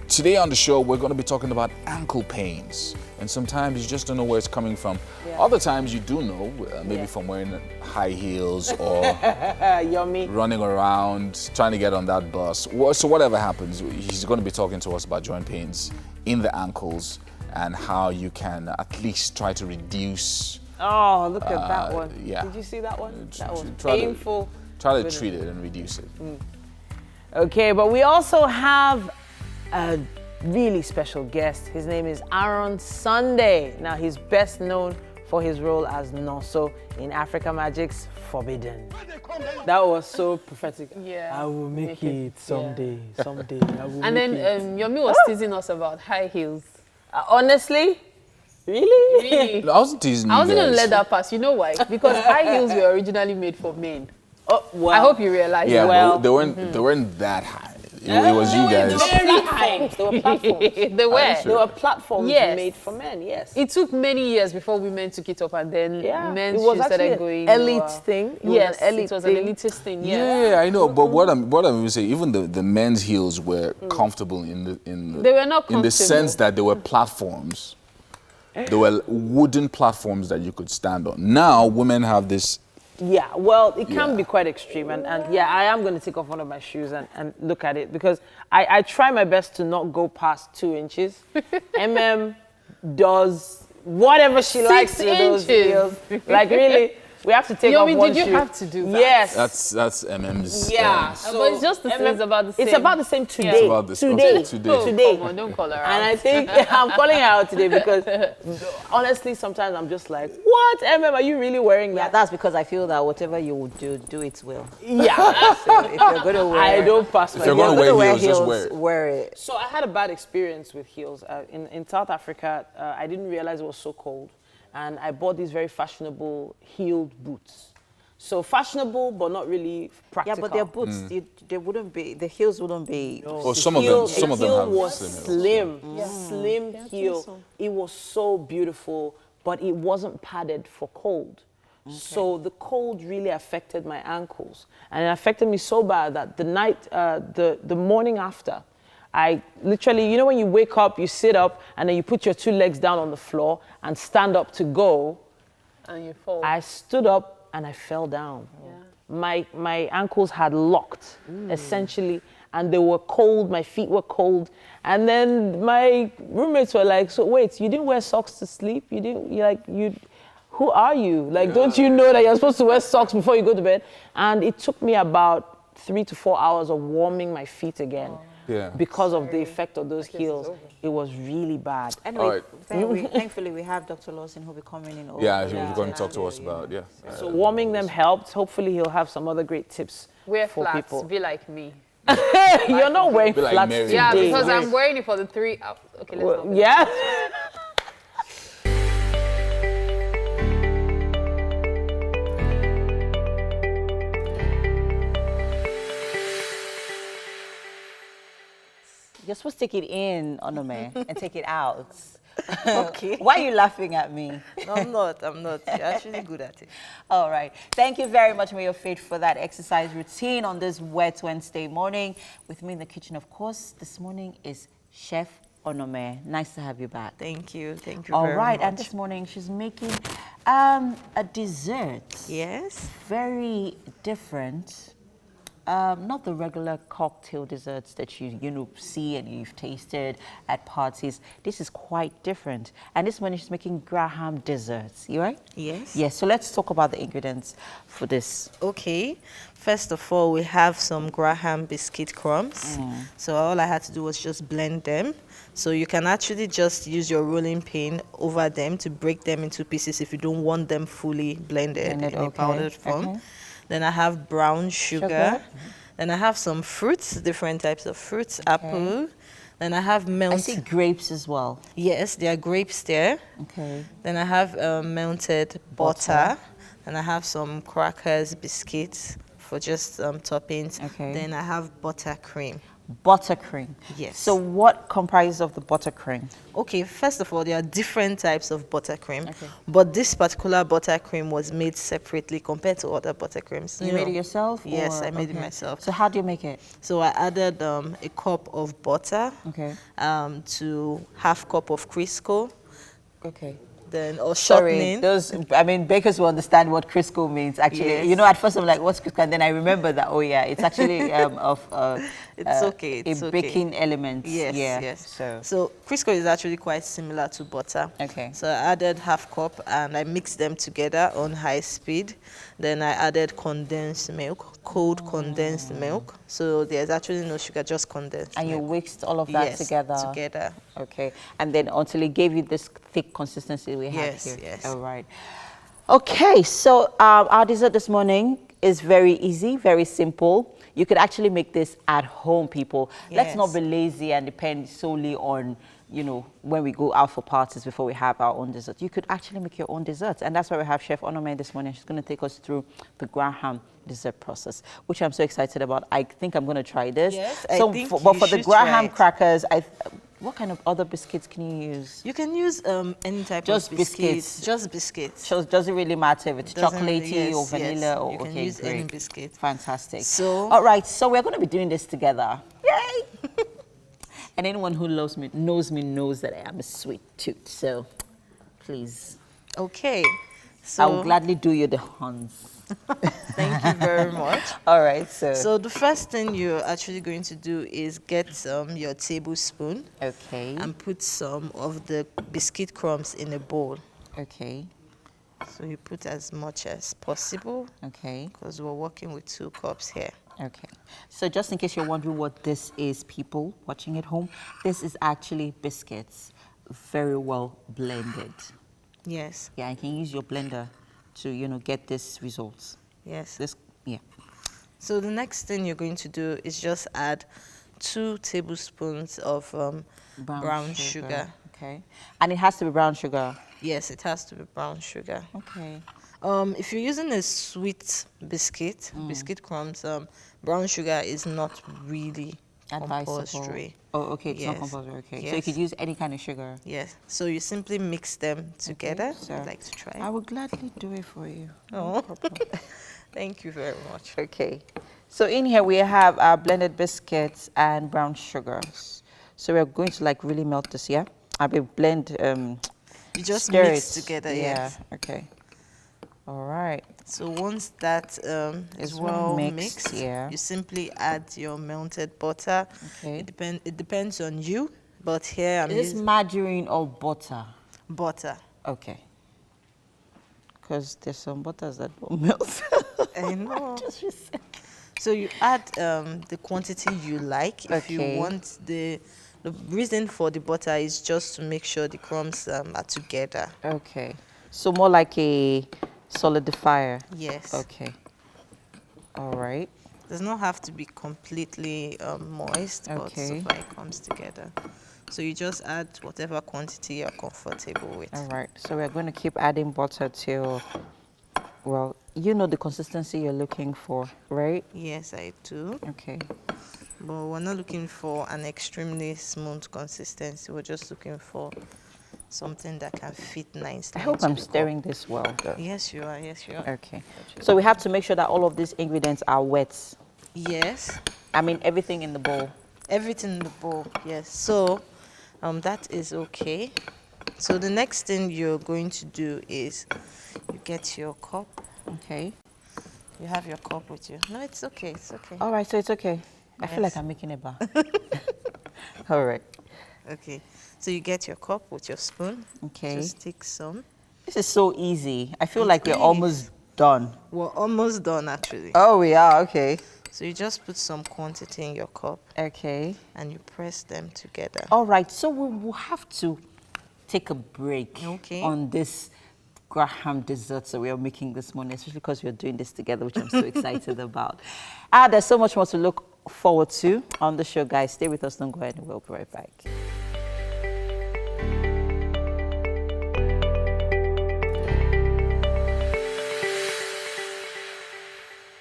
today on the show we're going to be talking about ankle pains. And sometimes you just don't know where it's coming from. Yeah. Other times you do know, maybe from wearing high heels or Yummy. running around trying to get on that bus. So whatever happens, he's going to be talking to us about joint pains in the ankles and how you can at least try to reduce. Oh, look at that one. yeah. Did you see that one? That was try to- painful. Try to treat it and reduce it. Okay, but we also have a really special guest. His name is Aaron Sunday. Now, he's best known for his role as Nonso in Africa Magic's Forbidden. That was so prophetic. Yeah. I will make it someday, someday. I will And make then it. Yomi was teasing us about high heels. Honestly? Really? Really? I wasn't teasing I wasn't you going to guys. let that pass. You know why? Because high heels were originally made for men. Oh, well. I hope you realize Yeah, that. Well, but they weren't that high. It was you guys. Platforms. They were platforms. They were. They were platforms Yes. made for men, yes. It took many years before women took it up, and then men's it was shoes started actually going. an elite thing. It Yes, was an elite it was thing. an elitist thing. Yeah. Yeah, I know, but what I'm even saying, even the men's heels were comfortable in the They were not in the comfortable. sense that they were platforms. They were wooden platforms that you could stand on. Now women have this. Yeah, well, it can Yeah. be quite extreme. And yeah, I am going to take off one of my shoes and look at it because I try my best to not go past 2 inches. does whatever she 6 likes with those inches. heels. Like, really, we have to take Yomi, off one did you shoe. have to do that? Yes. That's MM's. Yeah. But it's just the same. It's about the same. It's about the same today. It's about the same. Today. Okay, today. Oh, Today. come on, don't call her out. And I think I'm calling her out today because honestly, sometimes I'm just like, what, are you really wearing Yeah, that? that's because I feel that whatever you would do it well. Yeah. So if you're going to wear, I don't pass my you're gonna heels. wear heels, just wear it. wear it. So I had a bad experience with heels. In South Africa, I didn't realize it was so cold. And I bought these very fashionable heeled boots. So fashionable, but not really practical. Yeah, but their boots, they wouldn't be, the heels wouldn't be. Oh, some of them have was slim heels. slim heel. It was so beautiful, but it wasn't padded for cold. So the cold really affected my ankles. And it affected me so bad that the night, the morning after, I literally, you know when you wake up, you sit up, and then you put your 2 legs down on the floor and stand up to go. And you fall. I stood up and I fell down. Yeah. My ankles had locked, essentially, and they were cold, my feet were cold. And then my roommates were like, so wait, you didn't wear socks to sleep? Who are you? Like, don't you know that you're supposed to wear socks before you go to bed? And it took me about 3 to 4 hours of warming my feet again. Yeah. Because of the effect of those heels. It was really bad. Anyway, Alright. thankfully we have Dr. Lawson who'll be coming in. Yeah, he was going to talk to us about So warming them helped. Hopefully he'll have some other great tips Wear for flats. people. Be like me. You're not wearing Be like flats Mary. today. Yeah, because right? I'm wearing it for the 3 hours. Okay, let's not. Yeah. You're supposed to take it in, Onome, and take it out. Okay. Why are you laughing at me? No, I'm not. You're actually good at it. All right. Thank you very much, Mayor Faith, for that exercise routine on this wet Wednesday morning. With me in the kitchen, of course, this morning is Chef Onome. Nice to have you back. Thank you. Thank you All very right. much. And this morning, she's making a dessert. Yes. Very different. not the regular cocktail desserts that you see and you've tasted at parties. This is quite different. And this one is making Graham desserts, you right? Yes. Yes, so let's talk about the ingredients for this. Okay. First of all, we have some Graham biscuit crumbs. So all I had to do was just blend them. So you can actually just use your rolling pin over them to break them into pieces if you don't want them fully blended in a powdered form. Okay. Then I have brown sugar. Then I have some fruits, different types of fruits, apple. Then I have I see grapes as well. Yes, there are grapes there. Okay. Then I have melted butter. And I have some crackers, biscuits for just toppings. Okay. Then I have buttercream. Buttercream. Yes. So what comprises of the buttercream? Okay, first of all, there are different types of buttercream. Okay. But this particular buttercream was made separately compared to other buttercreams. You made it yourself? Yes, or- I made it okay. myself. So how do you make it? So I added a cup of butter Okay. to half cup of Crisco. Okay. Then, or Sorry, shortening. bakers will understand what Crisco means, actually. Yes. You know, at first I'm like, what's Crisco? And then I remember that, oh yeah, it's actually It's okay, it's a okay. baking element. Yes, yeah. yes. So, So Crisco is actually quite similar to butter. Okay. So I added half cup and I mixed them together on high speed. Then I added condensed milk, cold condensed milk. So there's actually no sugar, just condensed and you milk. whisked all of that Yes, together? together. Okay. And then until it gave you this thick consistency we have Yes, here. yes. All right. Okay, so our dessert this morning is very easy, very simple. You could actually make this at home, people. Let's not Yes. be lazy and depend solely on, when we go out for parties before we have our own dessert. You could actually make your own desserts. And that's why we have Chef Onome this morning. She's going to take us through the Graham dessert process, which I'm so excited about. I think I'm going to try this. Yes, I so think but you for the should try Graham it. crackers, what kind of other biscuits can you use? You can use any type Just of biscuits. biscuits. Just biscuits. So does it really matter if it's Doesn't chocolatey really- or yes, vanilla? yes. Or, You can okay, use great. any biscuit. Fantastic. So- all right, so we're going to be doing this together. Yay! And anyone who knows me knows that I am a sweet tooth. So please, Okay. I So will gladly do you the honors. thank you very much. All right, So the first thing you're actually going to do is get your tablespoon okay, and put some of the biscuit crumbs in a bowl. okay, So you put as much as possible okay, because we're working with 2 cups here. okay. So just in case you're wondering what this is, people watching at home, this is actually biscuits, very well blended. Yes, Yeah, you can use your blender to, get this results. yes. Yeah. So the next thing you're going to do is just add 2 tablespoons of brown sugar. Okay. And it has to be brown sugar. Yes, it has to be brown sugar. Okay. If you're using a sweet biscuit, biscuit crumbs, brown sugar is not really Advisable. compulsory. Oh, okay. It's not Yes. compulsory. Okay. So you Yes. could use any kind of sugar. Yes, so you simply mix them together. so I'd like to try. I will gladly do it for you. Oh, thank you very much. Okay. So in here we have our blended biscuits and brown sugars. So we're going to really melt this, yeah? I will blend. You just stir mix it. together, Yeah. yes. Okay. All right. So once that It's is well well mixed, mixed, yeah. you simply add your melted butter. Okay. It depends on you, but here I'm Is this using margarine or butter? butter. Okay. Because there's some butters that don't melt. I know. Just reset. So you add the quantity you like. If Okay. you want the reason for the butter is just to make sure the crumbs are together. Okay. So more like a solidifier. Yes. Okay. All right. Does not have to be completely moist, but Okay. so far it comes together. So you just add whatever quantity you're comfortable with. All right. So we're going to keep adding butter till, well, you know the consistency you're looking for, right? Yes, I do. Okay. But we're not looking for an extremely smooth consistency. We're just looking for something that can fit nicely. I hope into I'm the cup. stirring this well, though. Yes, you are. Yes, you are. Okay. So we have to make sure that all of these ingredients are wet. Yes. I mean, everything in the bowl. Everything in the bowl. Yes. So that is okay. So the next thing you're going to do is you get your cup. Okay. You have your cup with you. No, it's okay. It's okay. All right, so it's okay. I feel like Yes. I'm making a bar. All right. Okay. So you get your cup with your spoon. Okay. Just take some. This is so easy. I feel It like we're is. almost done. We're almost done, actually. Oh, we are. Okay. So you just put some quantity in your cup Okay. and you press them together. All right. So we will have to take a break Okay. on this Graham dessert that we are making this morning, especially because we are doing this together, which I'm so excited about. There's so much more to look forward to on the show, guys. Stay with us. Don't go anywhere. We'll be right back.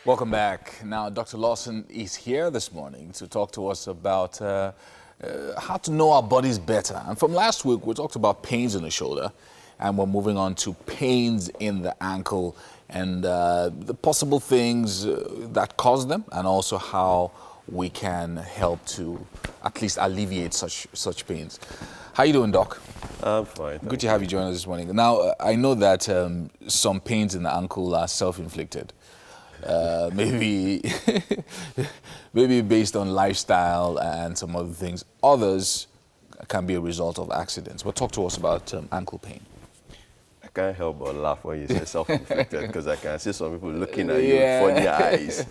Welcome back. Now, Dr. Lawson is here this morning to talk to us about how to know our bodies better. And from last week, we talked about pains in the shoulder, and we're moving on to pains in the ankle and the possible things that cause them, and also how we can help to at least alleviate such pains. How you doing, Doc? I'm fine. Good to have you join us this morning. Now, I know that some pains in the ankle are self-inflicted. Maybe based on lifestyle and some other things. Others can be a result of accidents. But talk to us about ankle pain. I can't help but laugh when you say self-inflicted because I can see some people looking at you with funny eyes.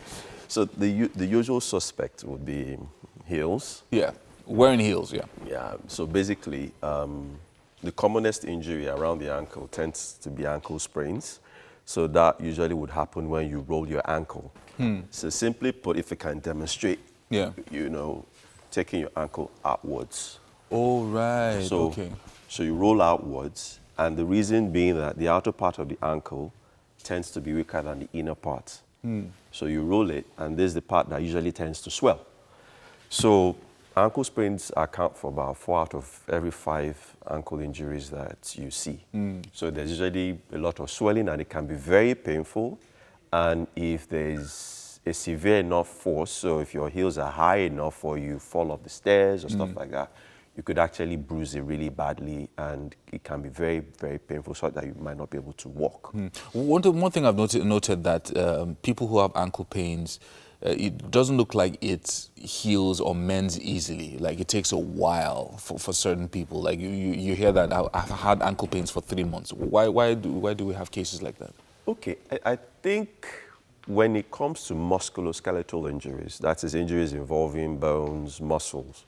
So the usual suspect would be heels. Yeah, wearing heels, yeah. Yeah, so basically the commonest injury around the ankle tends to be ankle sprains. So that usually would happen when you roll your ankle. So simply put, if you can demonstrate, taking your ankle outwards. Oh, right, So, okay. So you roll outwards, and the reason being that the outer part of the ankle tends to be weaker than the inner part. So you roll it, and this is the part that usually tends to swell. So ankle sprains account for about 4 out of every 5 ankle injuries that you see. So there's usually a lot of swelling, and it can be very painful. And if there's a severe enough force, so if your heels are high enough or you fall off the stairs or stuff like that, you could actually bruise it really badly, and it can be very, very painful, so that you might not be able to walk. One thing I've noted that people who have ankle pains, it doesn't look like it heals or mends easily. Like it takes a while for certain people. Like you hear that I've had ankle pains for 3 months. Why do we have cases like that? Okay, I think when it comes to musculoskeletal injuries, that is injuries involving bones, muscles,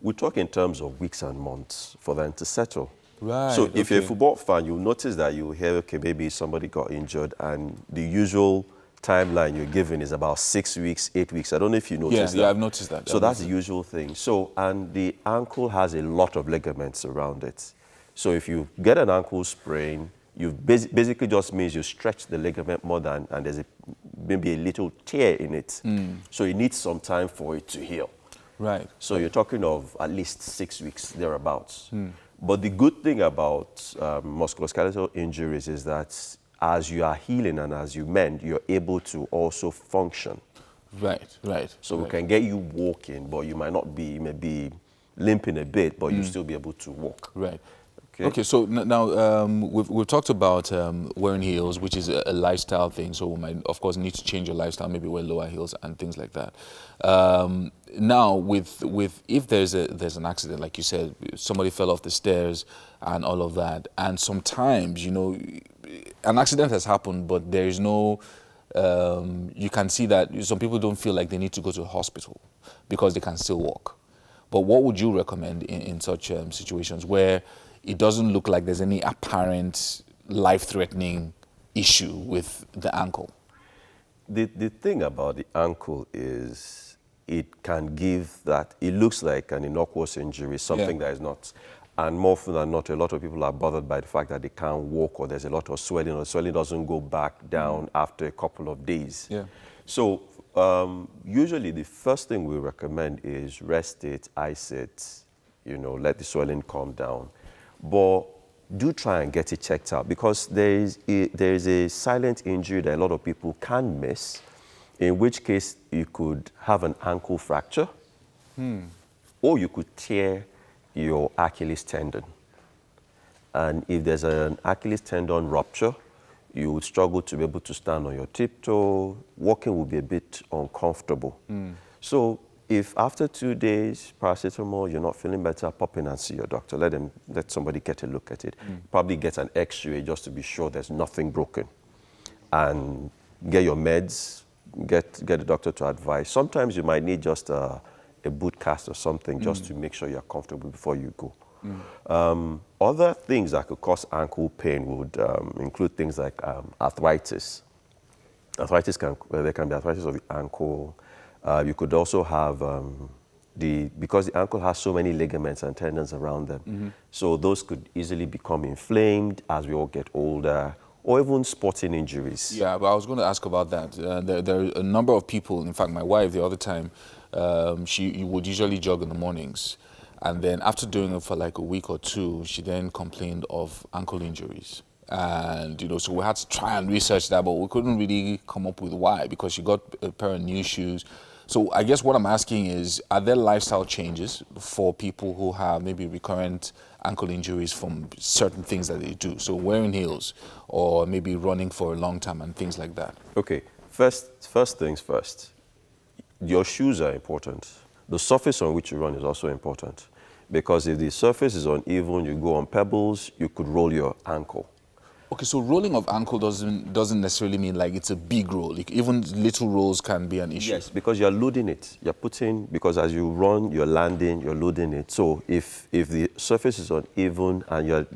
we talk in terms of weeks and months for them to settle. Right. So if you're a football fan, you'll notice that you'll hear, okay, maybe somebody got injured, and the usual timeline you're given is about 6 weeks, 8 weeks. I don't know if you noticed that. Yeah, I've noticed that. So that's the usual thing. So, and the ankle has a lot of ligaments around it. So if you get an ankle sprain, you basically just means you stretch the ligament more than, and there's maybe a little tear in it. So it needs some time for it to heal. Right. So you're talking of at least 6 weeks, thereabouts. But the good thing about musculoskeletal injuries is that as you are healing and as you mend, you're able to also function. Right. So we can get you walking, but you might not be, you may be limping a bit, but you'll still be able to walk. Right. Okay, so now we've talked about wearing heels, which is a lifestyle thing. So we might, of course, need to change your lifestyle, maybe wear lower heels and things like that. Now, with if there's an accident, like you said, somebody fell off the stairs and all of that, and sometimes, an accident has happened, but there is no, you can see that some people don't feel like they need to go to a hospital because they can still walk. But what would you recommend in such situations where it doesn't look like there's any apparent life-threatening issue with the ankle? The thing about the ankle is it can give that, it looks like an innocuous injury, something that is not. And more often than not, a lot of people are bothered by the fact that they can't walk, or there's a lot of swelling, or swelling doesn't go back down after a couple of days. Yeah. So usually the first thing we recommend is rest it, ice it, let the swelling calm down. But do try and get it checked out, because there is a silent injury that a lot of people can miss, in which case you could have an ankle fracture, or you could tear your Achilles tendon. And if there's an Achilles tendon rupture, You would struggle to be able to stand on your tiptoe. Walking would be a bit uncomfortable. So if after 2 days, paracetamol, you're not feeling better, pop in and see your doctor. Let somebody get a look at it. Probably get an x-ray just to be sure there's nothing broken. And get your meds, get the doctor to advise. Sometimes you might need just a boot cast or something just to make sure you're comfortable before you go. Other things that could cause ankle pain would include things like arthritis. There can be arthritis of the ankle. You could also have because the ankle has so many ligaments and tendons around them, so those could easily become inflamed as we all get older, or even sporting injuries. Yeah, but I was going to ask about that. There are a number of people, in fact, my wife the other time, she would usually jog in the mornings. And then after doing it for like a week or two, she then complained of ankle injuries. And, so we had to try and research that, but we couldn't really come up with why, because she got a pair of new shoes. So I guess what I'm asking is, are there lifestyle changes for people who have maybe recurrent ankle injuries from certain things that they do? So wearing heels or maybe running for a long time and things like that. Okay, first things first. Your shoes are important. The surface on which you run is also important, because if the surface is uneven, you go on pebbles, you could roll your ankle. Okay, so rolling of ankle doesn't necessarily mean like it's a big roll. Like even little rolls can be an issue. Yes, because you're loading it. You're putting, because as you run, you're landing, you're loading it. So if the surface is uneven and you're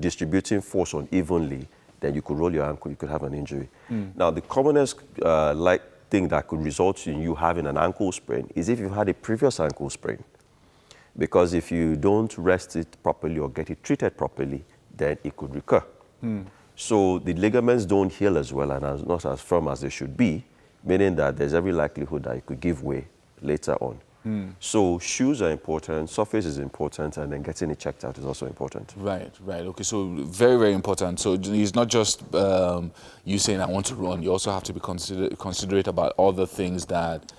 distributing force unevenly, then you could roll your ankle, you could have an injury. Now, the commonest thing that could result in you having an ankle sprain is if you've had a previous ankle sprain. Because if you don't rest it properly or get it treated properly, then it could recur. So the ligaments don't heal as well and are not as firm as they should be, meaning that there's every likelihood that it could give way later on. So shoes are important, surface is important, and then getting it checked out is also important. Right. Okay, so very, very important. So it's not just you saying I want to run. You also have to be considerate about other things that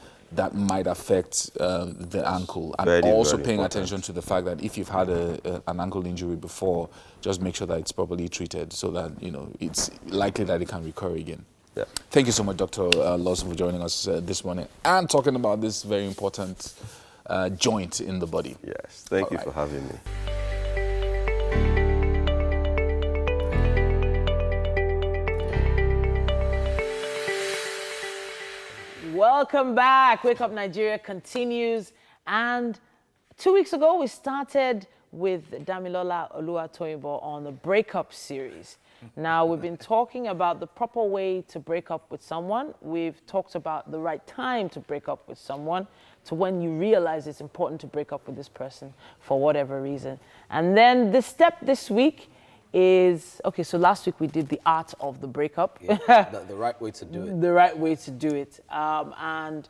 might affect the ankle, and very, also very paying important. attention to the fact that if you've had an ankle injury before, just make sure that it's properly treated so that it's likely that it can recur again. Yeah. Thank you so much, Dr. Lawson, for joining us this morning and talking about this very important joint in the body. Yes, thank you for having me. Welcome back. Wake Up Nigeria continues. And 2 weeks ago, we started with Damilola Oluwatoyinbo on the breakup series. Now, we've been talking about the proper way to break up with someone. We've talked about the right time to break up with someone, to when you realize it's important to break up with this person for whatever reason. And then the step this week is, okay, so last week we did the art of the breakup. Yeah, the right way to do it. The right way to do it. And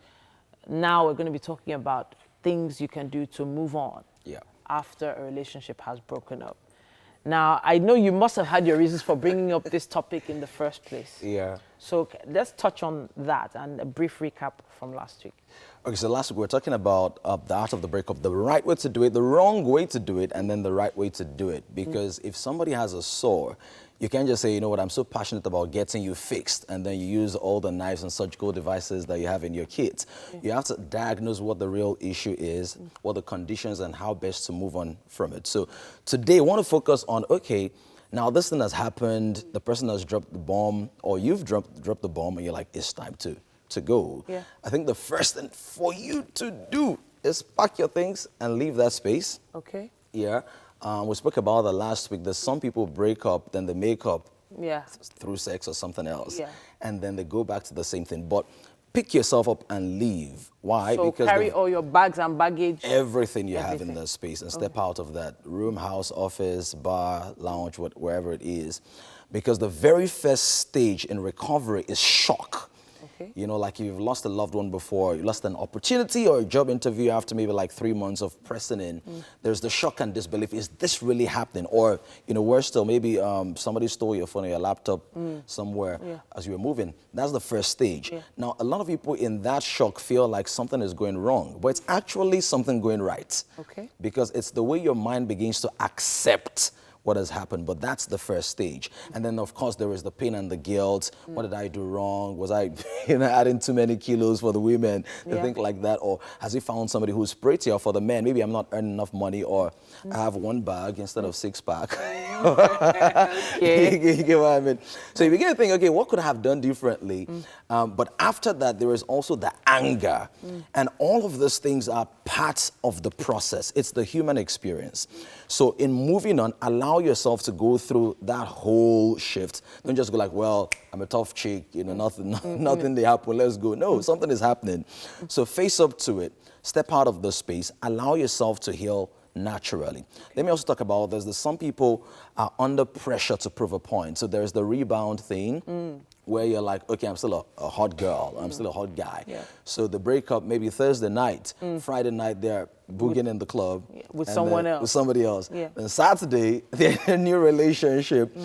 now we're going to be talking about things you can do to move on after a relationship has broken up. Now, I know you must have had your reasons for bringing up this topic in the first place. Yeah. So let's touch on that and a brief recap from last week. Okay, so last week we were talking about the art of the breakup, the right way to do it, the wrong way to do it, and then the right way to do it. Because if somebody has a sore, you can't just say, you know what, I'm so passionate about getting you fixed, and then you use all the knives and surgical devices that you have in your kit. You have to diagnose what the real issue is, what the conditions, and how best to move on from it. So today I want to focus on, okay, now this thing has happened, the person has dropped the bomb, or you've dropped the bomb, and you're like, it's time to go. Yeah. I think the first thing for you to do is pack your things and leave that space. Okay. Yeah. We spoke about that last week. There's some people break up, then they make up through sex or something else. Yeah. And then they go back to the same thing. But pick yourself up and leave. Why? So because carry all your bags and baggage. Everything you have in that space and step out of that room, house, office, bar, lounge, wherever it is. Because the very first stage in recovery is shock. You know, like you've lost a loved one before, you lost an opportunity or a job interview after maybe like 3 months of pressing in. There's the shock and disbelief. Is this really happening? Or, you know, worse still, maybe somebody stole your phone or your laptop somewhere as you were moving. That's the first stage. Now, a lot of people in that shock feel like something is going wrong, but it's actually something going right. Because it's the way your mind begins to accept what has happened, but that's the first stage. And then, of course, there is the pain and the guilt. What did I do wrong? Was I, adding too many kilos for the women? They think like that. Or has he found somebody who's prettier for the men? Maybe I'm not earning enough money, or I have one bag instead of 6-pack. You get what I mean? So you begin to think, okay, what could I have done differently? But after that, there is also the anger. And all of those things are parts of the process. It's the human experience. So in moving on, allow yourself to go through that whole shift. Don't just go like, well, I'm a tough chick, nothing they happen, let's go. No, something is happening. So face up to it, step out of the space, allow yourself to heal naturally. Let me also talk about this. Some people are under pressure to prove a point. So there's the rebound thing where you're like, okay, I'm still a hot girl. I'm still a hot guy. Yeah. So the breakup, maybe Thursday night, Friday night, they're booging in the club. With someone else. With somebody else. Yeah. Then Saturday, they're in a new relationship.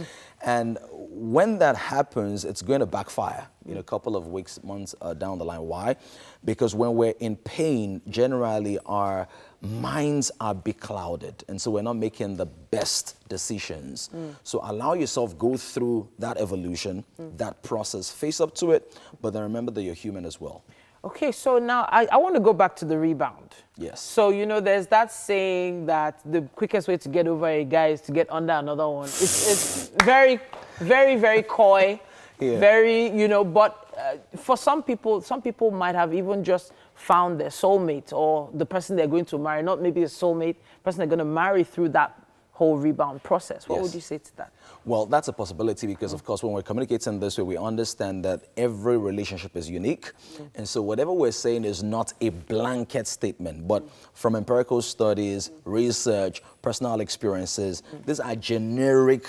And when that happens, it's going to backfire in a couple of weeks, months down the line. Why? Because when we're in pain, generally our minds are beclouded. And so we're not making the best decisions. So allow yourself go through that evolution, that process, face up to it, but then remember that you're human as well. Okay, so now I want to go back to the rebound. Yes. So, there's that saying that the quickest way to get over a guy is to get under another one. It's very, very, very coy, very, but for some people might have even just found their soulmate or the person they're going to marry, not maybe a soulmate, person they're going to marry through that whole rebound process. What would you say to that? Well, that's a possibility because, of course, when we're communicating this way, we understand that every relationship is unique. And so whatever we're saying is not a blanket statement, but from empirical studies, research, personal experiences, these are generic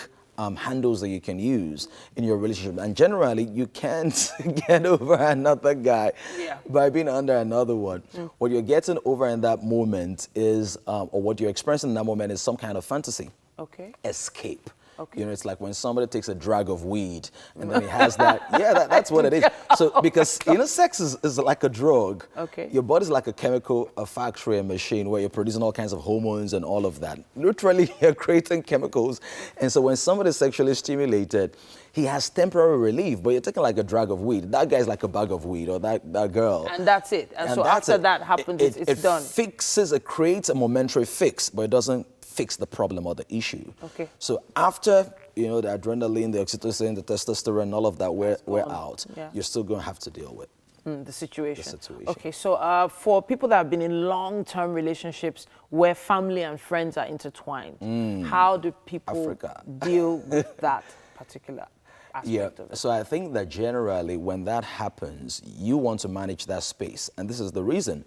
handles that you can use in your relationship. And generally, you can't get over another guy by being under another one. What you're getting over in that moment is, or what you're experiencing in that moment is some kind of fantasy. Escape. Okay. It's like when somebody takes a drag of weed and then he has that. That's what it is. So because, sex is like a drug. Okay. Your body's like a chemical, a factory, a machine where you're producing all kinds of hormones and all of that. Literally, you're creating chemicals. And so when somebody's sexually stimulated, he has temporary relief, but you're taking like a drag of weed. That guy's like a bag of weed, or that girl. And that's it. And so after that happens, it's done. It creates a momentary fix, but it doesn't fix the problem or the issue. Okay. So after, the adrenaline, the oxytocin, the testosterone, all of that we're out, you're still going to have to deal with the situation. Okay, so for people that have been in long-term relationships where family and friends are intertwined, how do people deal with that particular aspect of it? So I think that generally when that happens, you want to manage that space. And this is the reason.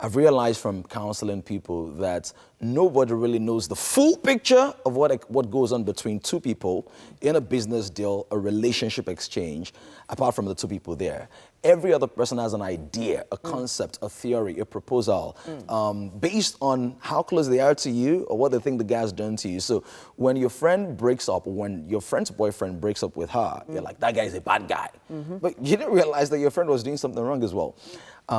I've realized from counseling people that nobody really knows the full picture of what goes on between two people in a business deal, a relationship exchange, apart from the two people there. Every other person has an idea, a concept, a theory, a proposal, based on how close they are to you or what they think the guy's done to you. So when your friend breaks up, when your friend's boyfriend breaks up with her, you're like, that guy's a bad guy. But you didn't realize that your friend was doing something wrong as well.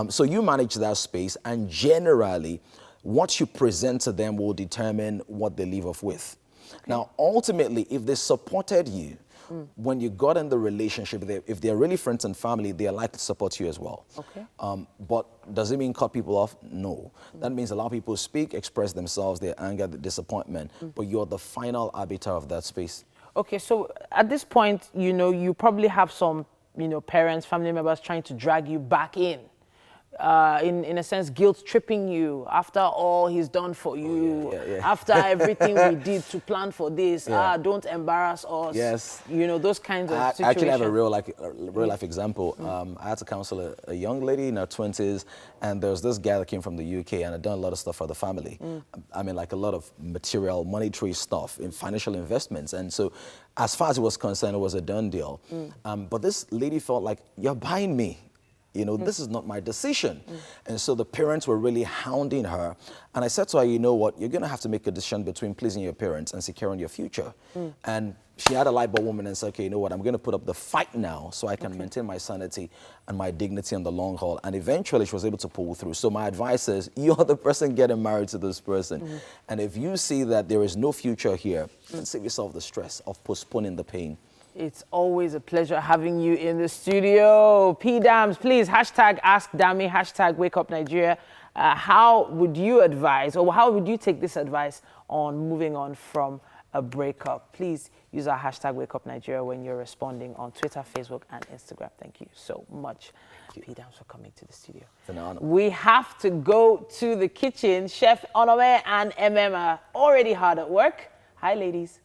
So you manage that space, and generally, what you present to them will determine what they leave off with. Okay. Now, ultimately, if they supported you, when you got in the relationship, if they're really friends and family, they are likely to support you as well. Okay. But does it mean cut people off? No. That means allow people to speak, express themselves, their anger, their disappointment, but you're the final arbiter of that space. Okay, so at this point, you probably have some, parents, family members trying to drag you back in a sense, guilt tripping you after all he's done for you, after everything we did to plan for this. Don't embarrass us. Yes. Those kinds of situations. I actually have a real life example. I had to counsel a young lady in her 20s, and there was this guy that came from the UK and had done a lot of stuff for the family. I mean, like a lot of material, monetary stuff in financial investments. And so as far as it was concerned, it was a done deal. But this lady felt like, you're buying me. You know, this is not my decision. And so the parents were really hounding her. And I said to her, you know what, you're going to have to make a decision between pleasing your parents and securing your future. And she had a light bulb moment and said, okay, you know what, I'm going to put up the fight now so I can maintain my sanity and my dignity in the long haul. And eventually she was able to pull through. So my advice is, you're the person getting married to this person. And if you see that there is no future here, then save yourself the stress of postponing the pain. It's always a pleasure having you in the studio. P-Dams, please, hashtag Ask Dami, hashtag Wake Up Nigeria. How would you advise, or how would you take this advice on moving on from a breakup? Please use our hashtag Wake Up Nigeria when you're responding on Twitter, Facebook, and Instagram. Thank you so much, P-Dams, for coming to the studio. It's an honor. We have to go to the kitchen. Chef Onome and MM are already hard at work. Hi, ladies.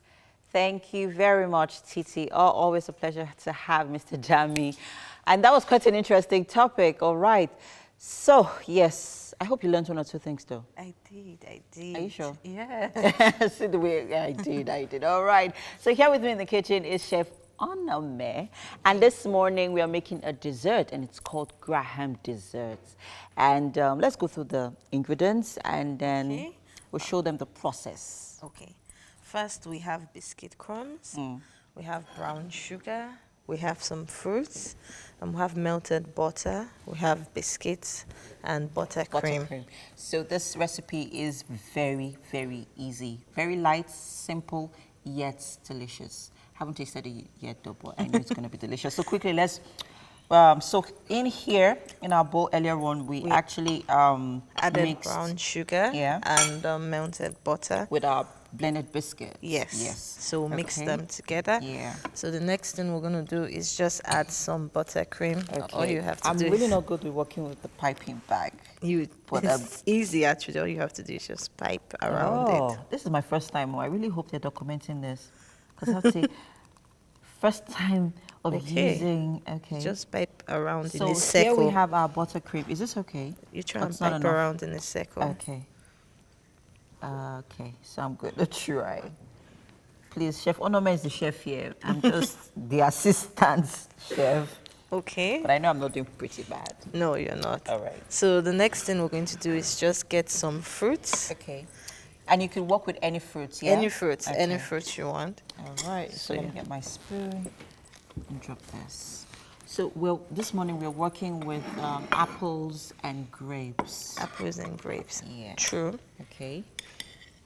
Thank you very much, Titi. Always a pleasure to have Mr. Dami. And that was quite an interesting topic. All right. So, yes, I hope you learned one or two things, though. I did. Are you sure? Yeah. See the way I did. All right. So here with me in the kitchen is Chef Onome. And this morning we are making a dessert, and it's called Graham desserts. And let's go through the ingredients, and then we'll show them the process. Okay. First, we have biscuit crumbs, we have brown sugar, we have some fruits, and we have melted butter, we have biscuits, and buttercream. So this recipe is very, very easy. Very light, simple, yet delicious. Haven't tasted it yet, though, but I know it's going to be delicious. So quickly, let's... so in here, in our bowl earlier on, we actually added mixed brown sugar and melted butter. With our blended biscuit. Yes. So we'll mix them together. Yeah. So the next thing we're going to do is just add some buttercream. Okay. All you have to I'm do really is not good with working with the piping bag. It's easy, actually. All you have to do is just pipe around it. This is my first time. I really hope they're documenting this. Because I would say, first time of using... Okay. Just pipe around in a So circle. here we have our buttercream. Is this okay? You try and pipe around in a circle. Okay. Okay, so I'm going to try. Please, Chef Onome is the chef here. I'm just the assistant chef. Okay. But I know I'm not doing pretty bad. No, you're not. All right. So the next thing we're going to do is just get some fruits. Okay. And you can work with any fruits, yeah? Any fruits, any fruits you want. All right. So let me get my spoon and drop this. So this morning we're working with apples and grapes. Apples and grapes. Yeah. True. Okay.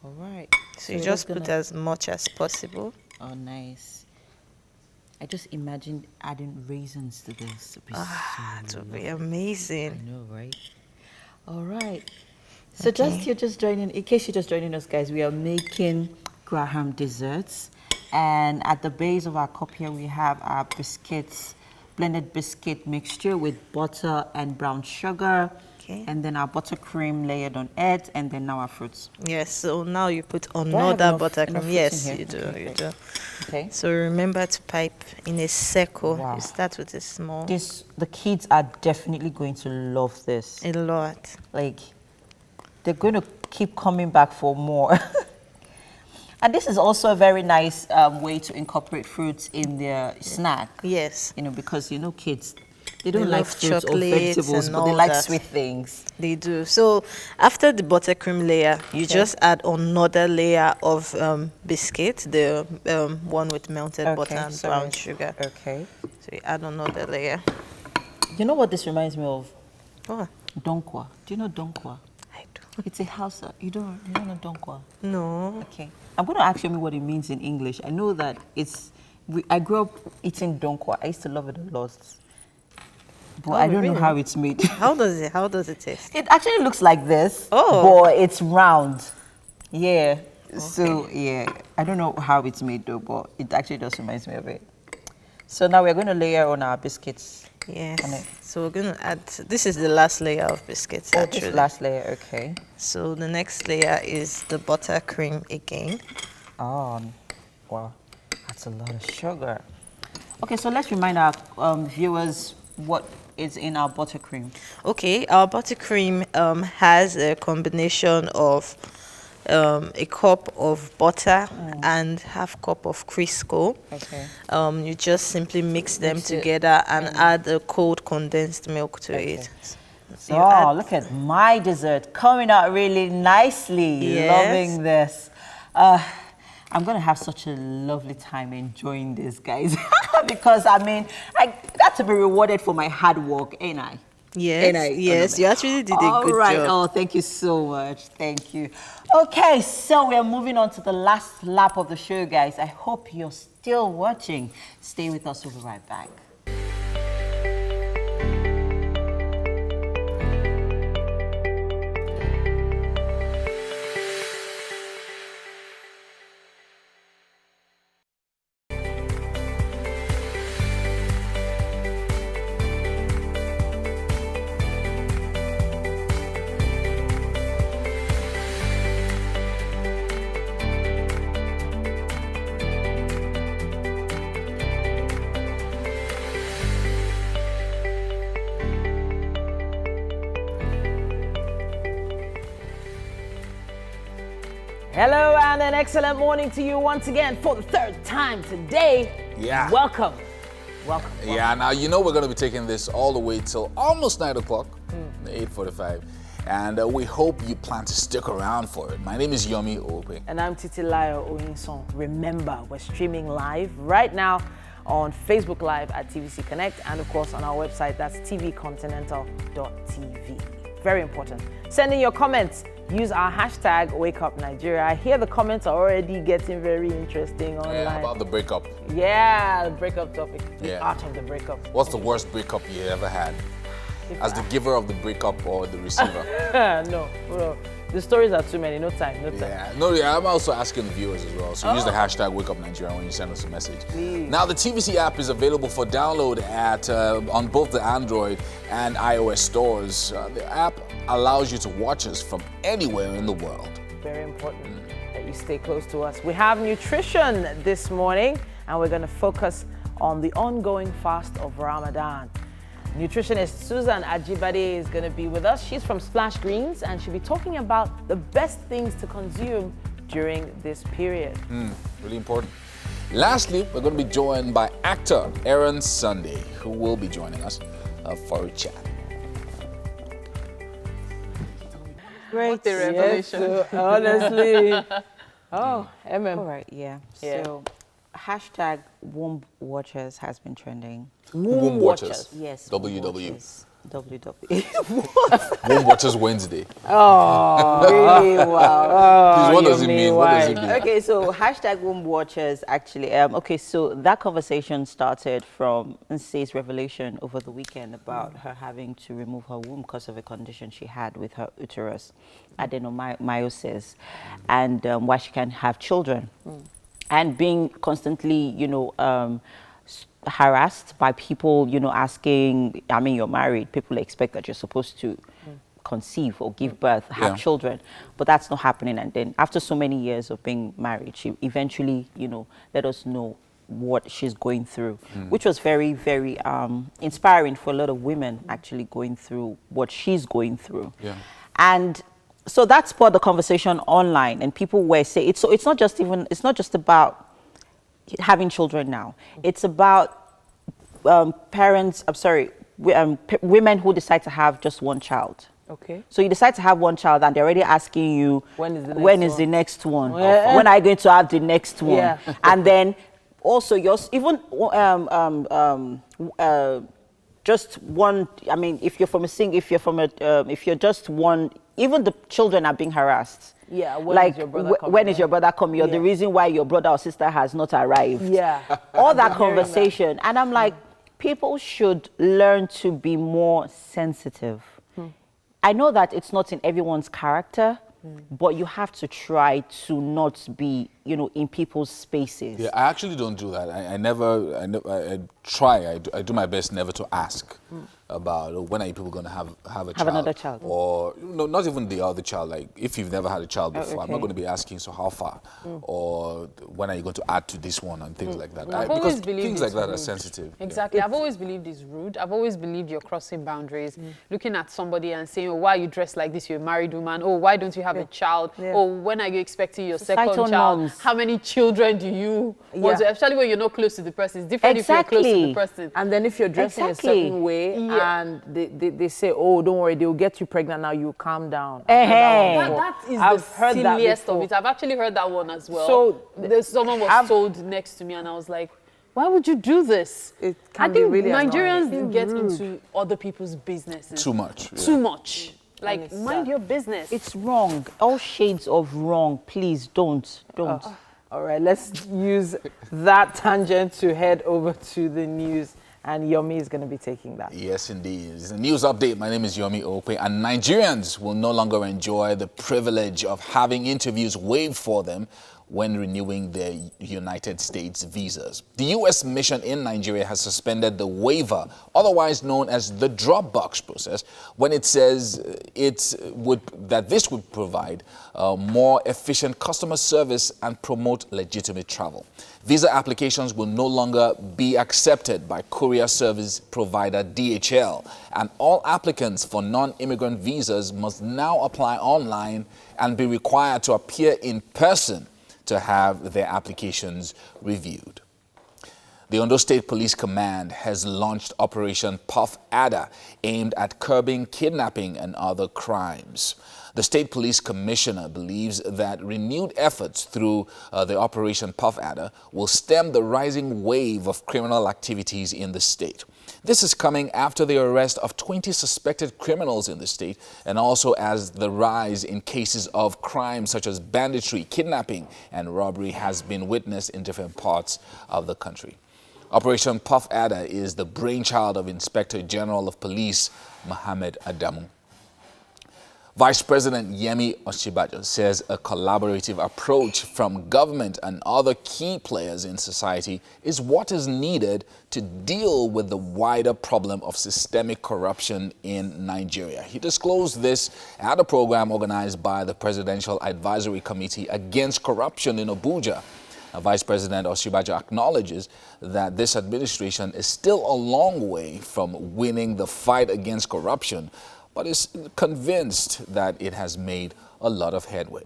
All right. So you just put as much as possible. Oh, nice. I just imagined adding raisins to this. It would be amazing. I know, right? All right. So you're just joining, in case you're just joining us, guys, we are making Graham desserts. And at the base of our cup here, we have our biscuits, blended biscuit mixture with butter and brown sugar. Okay. And then our buttercream layered on it, and then now our fruits. Yes, so now you put another buttercream. Yes, you do, you do. Okay. So remember to pipe in a circle. Wow. You start with a small. The kids are definitely going to love this. A lot. Like, they're going to keep coming back for more. And this is also a very nice way to incorporate fruits in their snack. Yes. You know, because, you know, kids, they don't like fruits or vegetables, but they like sweet things. They do. So after the buttercream layer, you just add another layer of biscuit, the one with melted butter and brown sugar. Okay. So you add another layer. You know what this reminds me of? What? Donkwa. Do you know donkwa? I do. It's a house. You don't know donkwa? No. Okay. I'm going to ask you what it means in English. I know that I grew up eating donkwa. I used to love it a lot. But I don't know how it's made. How does it taste? It actually looks like this. Oh. But it's round. Yeah. Okay. So, yeah. I don't know how it's made though, but it actually just reminds me of it. So now we're going to layer on our biscuits. Yes. So we're going to add, this is the last layer of biscuits actually. This last layer, okay. So the next layer is the buttercream again. Oh, wow. That's a lot of sugar. Okay, so let's remind our viewers what is in our buttercream. Okay, our buttercream has a combination of a cup of butter and half cup of Crisco. Okay. You just simply mix them together and add a cold condensed milk to it. So you Oh, add- look at my dessert coming out really nicely. Yes. Loving this. I'm going to have such a lovely time enjoying this, guys. Because, I mean, I got to be rewarded for my hard work, ain't I? Yes, yes, you actually did a good All right. job. Oh, thank you so much. Thank you. Okay, so we are moving on to the last lap of the show, guys. I hope you're still watching. Stay with us. We'll be right back. Hello and an excellent morning to you once again for the third time today. Yeah. Welcome. Welcome. Yeah, now you know we're going to be taking this all the way till almost 9 o'clock, 8:45. And we hope you plan to stick around for it. My name is Yomi Ope. And I'm Titilayo Oyinson. Remember, we're streaming live right now on Facebook Live at TVC Connect and of course on our website, that's tvcontinental.tv. Very important. Send in your comments. Use our hashtag WakeUpNigeria. I hear the comments are already getting very interesting online. Yeah, about the breakup. Yeah, the breakup topic. The Yeah. art of the breakup. What's the worst breakup you ever had? As the giver of the breakup or the receiver? No, the stories are too many. No time, no time. Yeah, no, yeah, I'm also asking the viewers as well. So use the hashtag WakeUpNigeria when you send us a message. Please. Now, the TVC app is available for download at on both the Android and iOS stores. The app allows you to watch us from anywhere in the world. Very important that you stay close to us. We have nutrition this morning, and we're going to focus on the ongoing fast of Ramadan. Nutritionist Susan Ajibade is going to be with us. She's from Splash Greens, and she'll be talking about the best things to consume during this period. Really important. Lastly, we're going to be joined by actor Aaron Sunday, who will be joining us for a chat. Great. What a revelation. Yes, honestly. Oh, All right, yeah. So, hashtag womb watchers has been trending. Womb Watchers. Yes. WW. WW. Womb Watchers Wednesday. Oh, really? Wow. Please, what does you it mean? What does it mean? Okay, so hashtag womb watchers actually. Okay, so that conversation started from Nsei's revelation over the weekend about her having to remove her womb because of a condition she had with her uterus, adenomyosis, and why she can have children, and being constantly, harassed by people, asking, I mean, you're married, people expect that you're supposed to conceive or give birth, have children, but that's not happening. And then after so many years of being married, she eventually, let us know what she's going through, which was very, very inspiring for a lot of women actually going through what she's going through. Yeah. And so that sparked the conversation online, and people were saying, it's not just about having children now. It's about women who decide to have just one child. Okay. So you decide to have one child, and they're already asking you, When is the next one? Yeah. When are you going to have the next one? Yeah. And then also even just one. I mean, if you're just one, even the children are being harassed. Yeah, when is your brother coming? You're the reason why your brother or sister has not arrived. Yeah. All that conversation. And I'm like, people should learn to be more sensitive. I know that it's not in everyone's character, but you have to try to not be, you know, in people's spaces. Yeah, I actually don't do that. I try. I do my best never to ask about when are you people going to have a child. Another child. Or, no, not even the other child. Like, if you've never had a child before, I'm not okay. going to be asking, so how far? Or when are you going to add to this one and things like that. I've Because always believed things like it's that are rude. sensitive. Exactly. I've always believed it's rude. I've always believed you're crossing boundaries. Looking at somebody and saying, oh, why are you dressed like this? You're a married woman. Oh, why don't you have a child? Oh, when are you expecting your Societal second child? norms. How many children do you want to? Especially when you're not close to the person. It's different if you're close to the person. And then if you're dressing a certain way and they say, oh, don't worry, they'll get you pregnant now, you calm down. That is I've the heard that silliest of before. it. I've actually heard that one as well. So someone was told next to me and I was like, why would you do this? It I can be think really Nigerians annoying. get Rude. into other people's businesses. Too much. Yeah. Too much. Like, it's mind sad. your business. It's wrong. All shades of wrong. Please don't. All right, let's use that tangent to head over to the news. And Yomi is going to be taking that. Yes, indeed. It's a news update. My name is Yomi Okwe, and Nigerians will no longer enjoy the privilege of having interviews waived for them when renewing their United States visas. The U.S. mission in Nigeria has suspended the waiver, otherwise known as the drop box process, when it says that this would provide more efficient customer service and promote legitimate travel. Visa applications will no longer be accepted by courier service provider DHL, and all applicants for non-immigrant visas must now apply online and be required to appear in person to have their applications reviewed. The Ondo State Police Command has launched Operation Puff Adder, aimed at curbing kidnapping and other crimes. The State Police Commissioner believes that renewed efforts through the Operation Puff Adder will stem the rising wave of criminal activities in the state. This is coming after the arrest of 20 suspected criminals in the state, and also as the rise in cases of crimes such as banditry, kidnapping, and robbery has been witnessed in different parts of the country. Operation Puff Adder is the brainchild of Inspector General of Police Mohammed Adamu. Vice President Yemi Osinbajo says a collaborative approach from government and other key players in society is what is needed to deal with the wider problem of systemic corruption in Nigeria. He disclosed this at a program organized by the Presidential Advisory Committee Against Corruption in Abuja. Now, Vice President Osinbajo acknowledges that this administration is still a long way from winning the fight against corruption, but is convinced that it has made a lot of headway.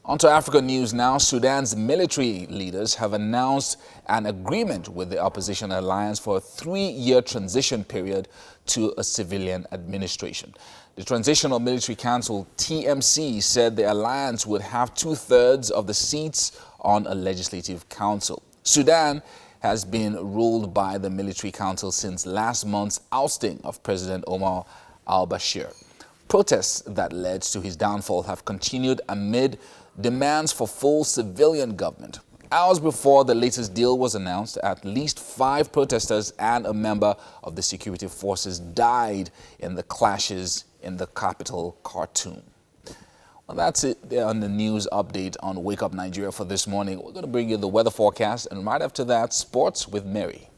On to Africa news now. Sudan's military leaders have announced an agreement with the opposition alliance for a 3-year transition period to a civilian administration. The Transitional Military Council, TMC, said the alliance would have 2/3 of the seats on a legislative council. Sudan has been ruled by the military council since last month's ousting of President Omar al-Bashir. Protests that led to his downfall have continued amid demands for full civilian government. Hours before the latest deal was announced, at least 5 protesters and a member of the security forces died in the clashes in the capital, Khartoum. Well, that's it on the news update on Wake Up Nigeria for this morning. We're going to bring you the weather forecast, and right after that, sports with Mary.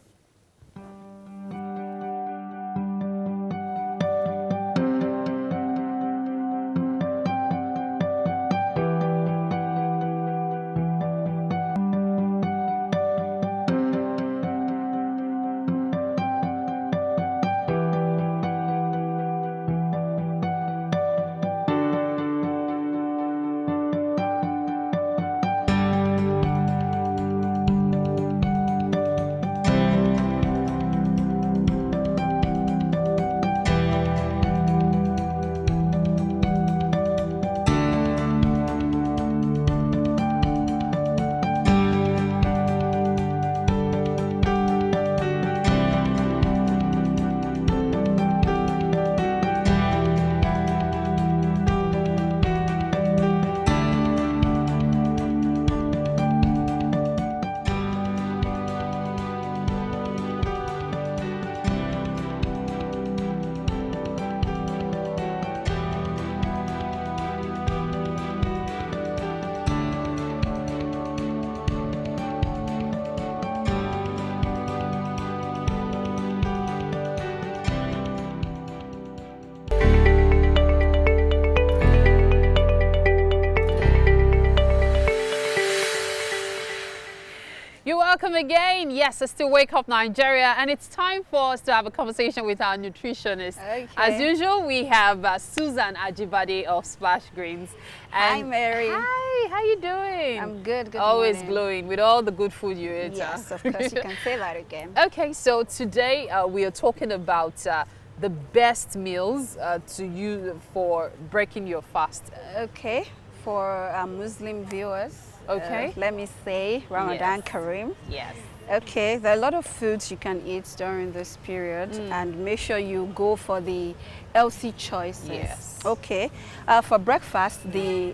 Welcome again. Yes, it's still Wake Up Nigeria, and it's time for us to have a conversation with our nutritionist. Okay. As usual, we have Susan Ajibade of Splash Greens. Hi, Mary. Hi, how you doing? I'm good. Good Always morning. glowing with all the good food you eat. Yes, of course. You can say that again. Okay, so today we are talking about the best meals to use for breaking your fast. Okay, for our Muslim viewers, Okay. let me say Ramadan Yes. Kareem. Yes. Okay, there are a lot of foods you can eat during this period, and make sure you go for the healthy choices. Yes. Okay, for breakfast, the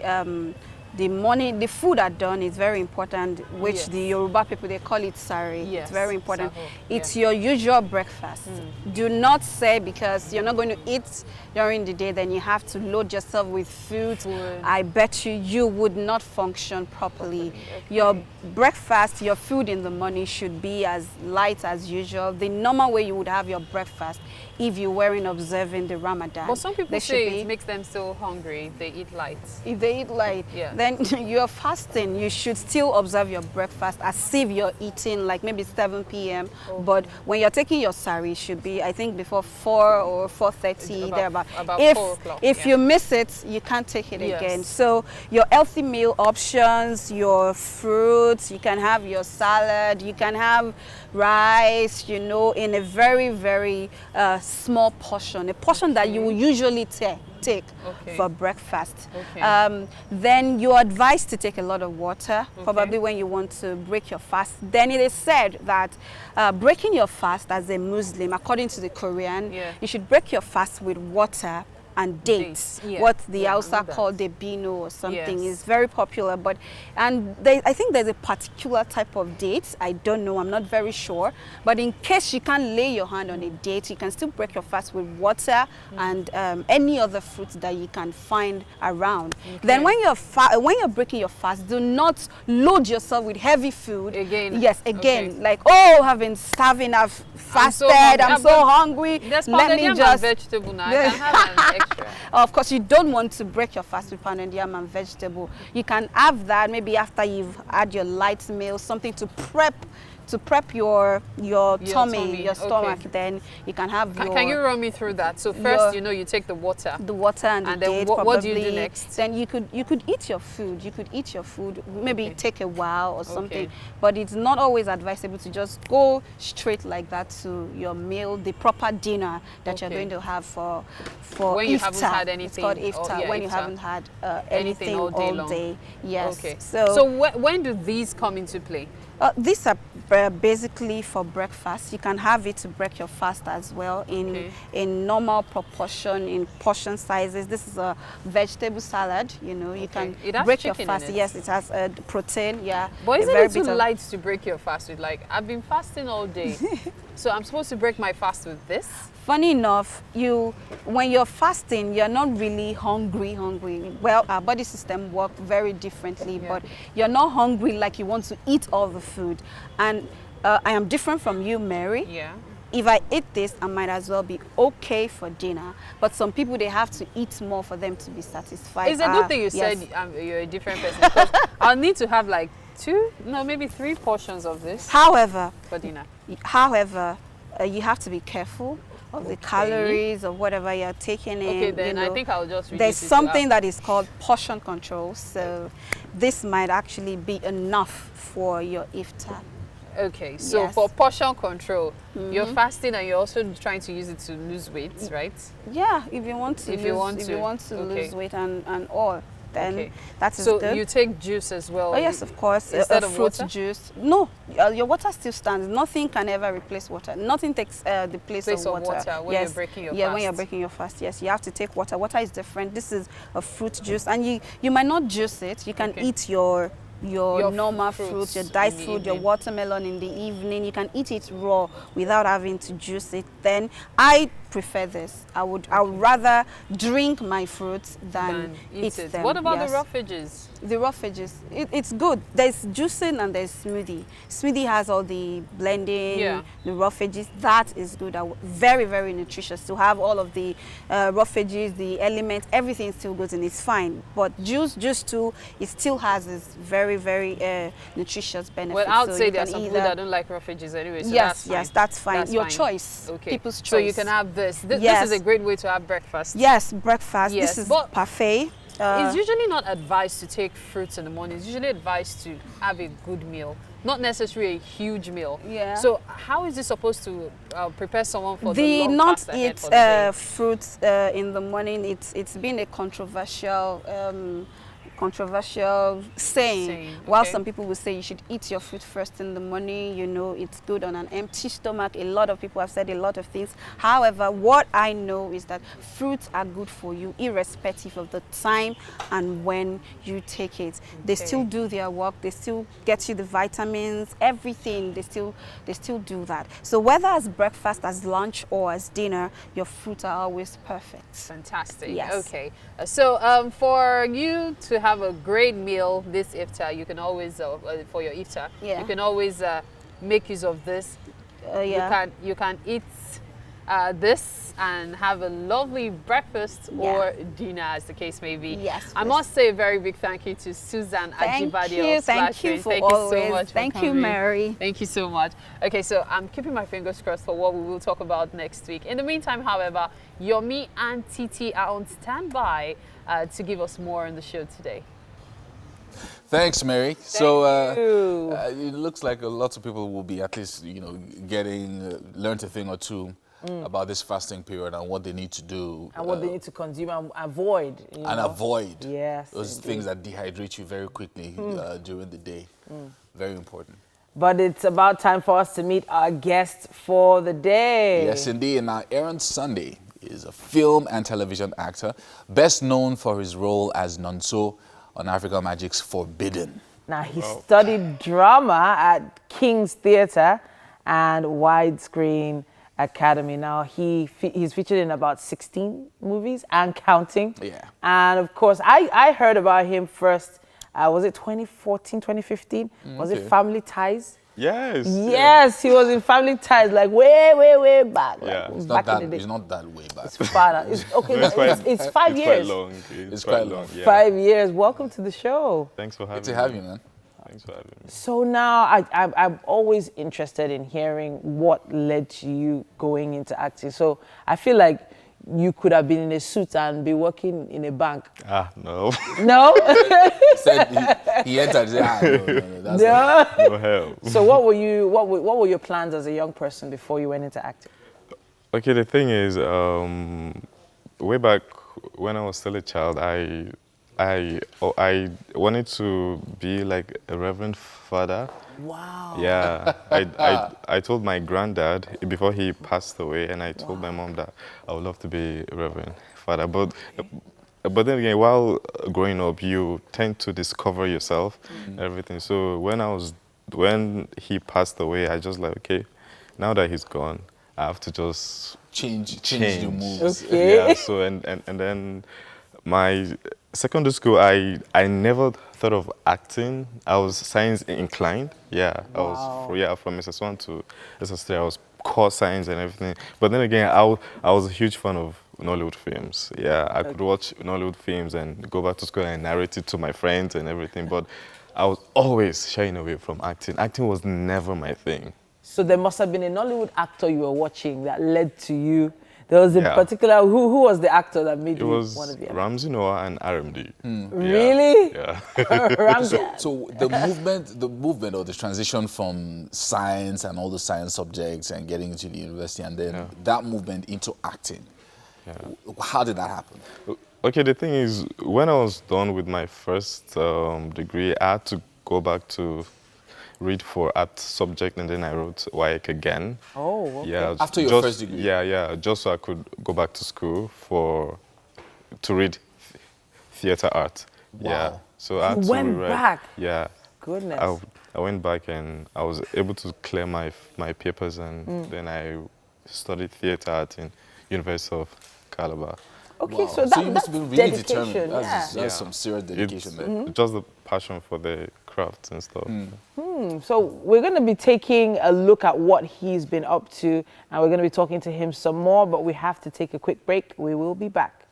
food at dawn is very important, which Yes. the Yoruba people, they call it sari. Yes, It's very important. sahur, It's yeah. your usual breakfast. Do not say because you're not going to eat during the day, then you have to load yourself with food. I bet you would not function properly. Your breakfast, your food in the morning should be as light as usual. The normal way you would have your breakfast if you weren't observing the Ramadan. But some people They should say be- it makes them so hungry, they eat light. if they eat light, Yeah. then you're fasting. You should still observe your breakfast as if you're eating like maybe 7 p.m. But when you're taking your sari, it should be, I think, before 4 or 4:30, thereabout. about If 4 o'clock, if yeah. you miss it, you can't take it Yes. again. So your healthy meal options, your fruits, you can have your salad, you can have rice, you know, in a very, very small portion, a portion that you will usually take Okay. for breakfast. Okay. Then you're advised to take a lot of water, probably when you want to break your fast. Then it is said that breaking your fast as a Muslim, according to the Quran, Yeah. you should break your fast with water and dates, Yeah. what the Yeah, I Hausa know that. call debino or something. Yes. Is very popular, but I think there's a particular type of date. I don't know, I'm not very sure, but in case you can't lay your hand on a date, you can still break your fast with water and any other fruit that you can find around. Then when you're breaking your fast, do not load yourself with heavy food Again. Yes, again, Okay. like, oh, I've been starving, I've fasted, I'm so hungry, There's let me pounded yam just and vegetable now. I can have an extra. of course, you don't want to break your fast with pounded yam and vegetable. You can have that maybe after you've had your light meal, something to prep your tummy, your stomach. Okay. Then you can have your. Can you run me through that? So first, you take the water. The water and the then date, what do you do probably. next? Then you could eat your food. You could eat your food. Maybe take a while or something. Okay. But it's not always advisable to just go straight like that to your meal, the proper dinner that you're Okay. going to have for When you iftar. haven't had It's anything. called or- iftar. yeah, when you iftar. haven't had anything all long. day. Yes. Okay. So when do these come into play? these are basically for breakfast. You can have it to break your fast as well in normal proportion, in portion sizes. This is a vegetable salad. You can It has break your chicken in fast. it. Yes, it has protein. Yeah, But a isn't very it too bit of- light to break your fast with? Like, I've been fasting all day. So I'm supposed to break my fast with this? Funny enough, when you're fasting, you're not really hungry. Well, our body system works very differently, but you're not hungry like you want to eat all the food. And I am different from you, Mary. Yeah. If I eat this, I might as well be okay for dinner. But some people, they have to eat more for them to be satisfied. It's a good thing you yes. said you're a different person, because I'll need to have like maybe 3 portions of this However, for dinner. You have to be careful of the calories of whatever you're taking in. Okay, then I think I'll just reduce There's it to something that is called portion control. So this might actually be enough for your iftar. Okay, so Yes. for portion control, you're fasting and you're also trying to use it to lose weight, right? Yeah, if you want to If you want to, okay. lose weight and all, then Okay. that is So good. you take juice as well? Oh yes, of course. Instead of fruit water? juice. No, your water still stands. Nothing can ever replace water. Nothing takes the place of water. when yes. you're breaking your Yeah, fast. when you're breaking your fast. Yes, you have to take water. Water is different. This is a fruit juice, and you might not juice it. You can eat your normal fruits, your diced in the fruit, your evening. watermelon in the evening. You can eat it raw without having to juice it. Then I prefer this. I would rather drink my fruits than eat them. What about yes. the rough edges? The rough edges, it's good. There's juicing and there's smoothie. Smoothie has all the blending, the rough edges. That is good. Very, very nutritious. To have all of the rough edges, the elements, everything still goes in. It's fine. But juice too, it still has this very, very nutritious benefit. Well, I would say there are some people that don't like rough edges anyway. So yes, that's fine. That's Your fine. choice. Okay. People's choice. So you can have this. This is a great way to have breakfast. Yes, breakfast. Yes, this is but parfait. It's usually not advised to take fruits in the morning. It's usually advised to have a good meal, not necessarily a huge meal. Yeah. So how is this supposed to prepare someone for the long not fast ahead eat for the day? fruits in the morning? It's been a controversial saying. While some people will say you should eat your fruit first in the morning, you know, it's good on an empty stomach. A lot of people have said a lot of things. However, what I know is that fruits are good for you irrespective of the time and when you take it. They still do their work. They still get you the vitamins, everything. They still do that. So whether as breakfast, as lunch, or as dinner, your fruits are always perfect. Fantastic. Yes. Okay. So for you to have a great meal this iftar, you can always for your iftar, you can always make use of this. You can eat this and have a lovely breakfast or dinner, as the case may be. Yes. I must say a very big thank you to Susan Ajibade of Thank you for always. so much. Thank you, Mary. Thank you so much. Okay, so I'm keeping my fingers crossed for what we will talk about next week. In the meantime, however, Yomi and Titi are on standby to give us more on the show today. Thanks, Mary. It looks like lots of people will be at least, learned a thing or two about this fasting period and what they need to do. And what they need to consume and avoid. Avoid those things that dehydrate you very quickly during the day. Very important. But it's about time for us to meet our guest for the day. Yes, indeed. Now, Aaron Sunday is a film and television actor, best known for his role as Nonso on Africa Magic's Forbidden. Now, he studied drama at King's Theatre and Widescreen Academy. Now, he's featured in about 16 movies and counting. Yeah. And, of course, I heard about him first, was it 2014, 2015? Was it Family Ties? Yes. Yes, he was in Family Ties, like way back. Yeah. It's back not in the day. It's not that way back. It's farther. It's 5 years. Quite long. It's quite long. Yeah. 5 years. Welcome to the show. Thanks for having me. Good to have you, man. Thanks for having me. So now I'm always interested in hearing what led to you going into acting. So I feel like you could have been in a suit and be working in a bank. No. No? He entered. No, that's No hell. So what were your plans as a young person before you went into acting? Okay, the thing is, way back when I was still a child, I wanted to be like a reverend father. Wow. Yeah, I told my granddad before he passed away, and I told my mom that I would love to be a reverend father. But then again, while growing up, you tend to discover yourself, everything. So when he passed away, I just like, okay, now that he's gone, I have to just change the moves. Okay. Yeah. So and then my secondary school, I never thought of acting. I was science inclined. Yeah, I was from SS1 to SS3. I was core science and everything. But then again, I was a huge fan of Nollywood films. Yeah, I could watch Nollywood films and go back to school and narrate it to my friends and everything. But I was always shying away from acting. Acting was never my thing. So there must have been a Nollywood actor you were watching that led to you. There was a particular, who was the actor that made you want to be? It was Ramsey Noah and RMD. Really? Yeah. So the movement or the transition from science and all the science subjects and getting into the university and then that movement into acting. Yeah. How did that happen? Okay, the thing is, when I was done with my first degree, I had to go back to read for art subject, and then I wrote WAEC again. Oh, okay. Yeah, after your first degree? Yeah, just so I could go back to school to read theater art. Wow. Yeah, so I had to went rewrite. back? Yeah. Goodness. I went back and I was able to clear my papers, and then I studied theater art in University of Calabar. Okay, Wow. so So you must that's have been really dedication, determined. yeah. That's some serious dedication there. Just the passion for the crafts and stuff. So we're going to be taking a look at what he's been up to, and we're going to be talking to him some more, but we have to take a quick break. We will be back.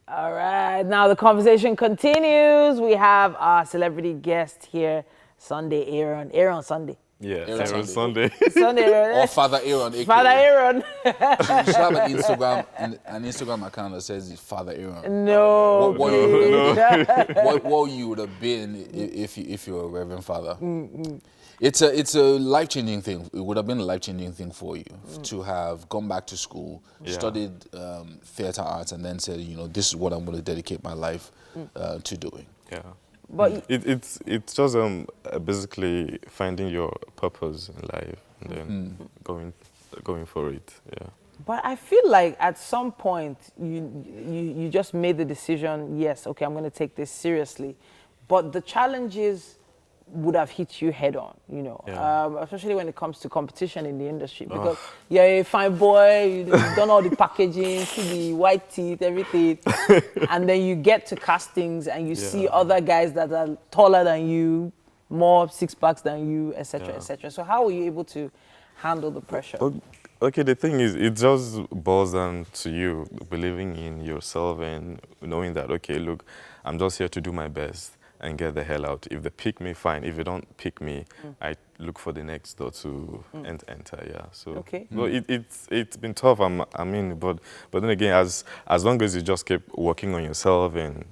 All right, now the conversation continues. We have our celebrity guest here, Sunday Aaron. Aaron Sunday. Yeah, Aaron Sunday. Sunday Aaron. Or Father Aaron. aka. Father Aaron. You should have an Instagram account that says it's Father Aaron. No. What you would have been if you were a Reverend Father. It's a life-changing thing. It would have been a life-changing thing for you to have gone back to school, studied theater arts, and then said, this is what I'm going to dedicate my life to doing. Yeah. But it's just basically finding your purpose in life and then going for it. Yeah. But I feel like at some point you just made the decision, yes, okay, I'm going to take this seriously. But the challenges would have hit you head on, especially when it comes to competition in the industry. Because you're a fine boy, you've done all the packaging, see the white teeth, everything. And then you get to castings and you see other guys that are taller than you, more six-packs than you, etc., etc. So how were you able to handle the pressure? Okay, the thing is, it just boils down to you believing in yourself and knowing that, okay, look, I'm just here to do my best and get the hell out. If they pick me, fine. If they don't pick me, I look for the next door to enter. Yeah. So, okay. But it's been tough. But then again, as long as you just keep working on yourself and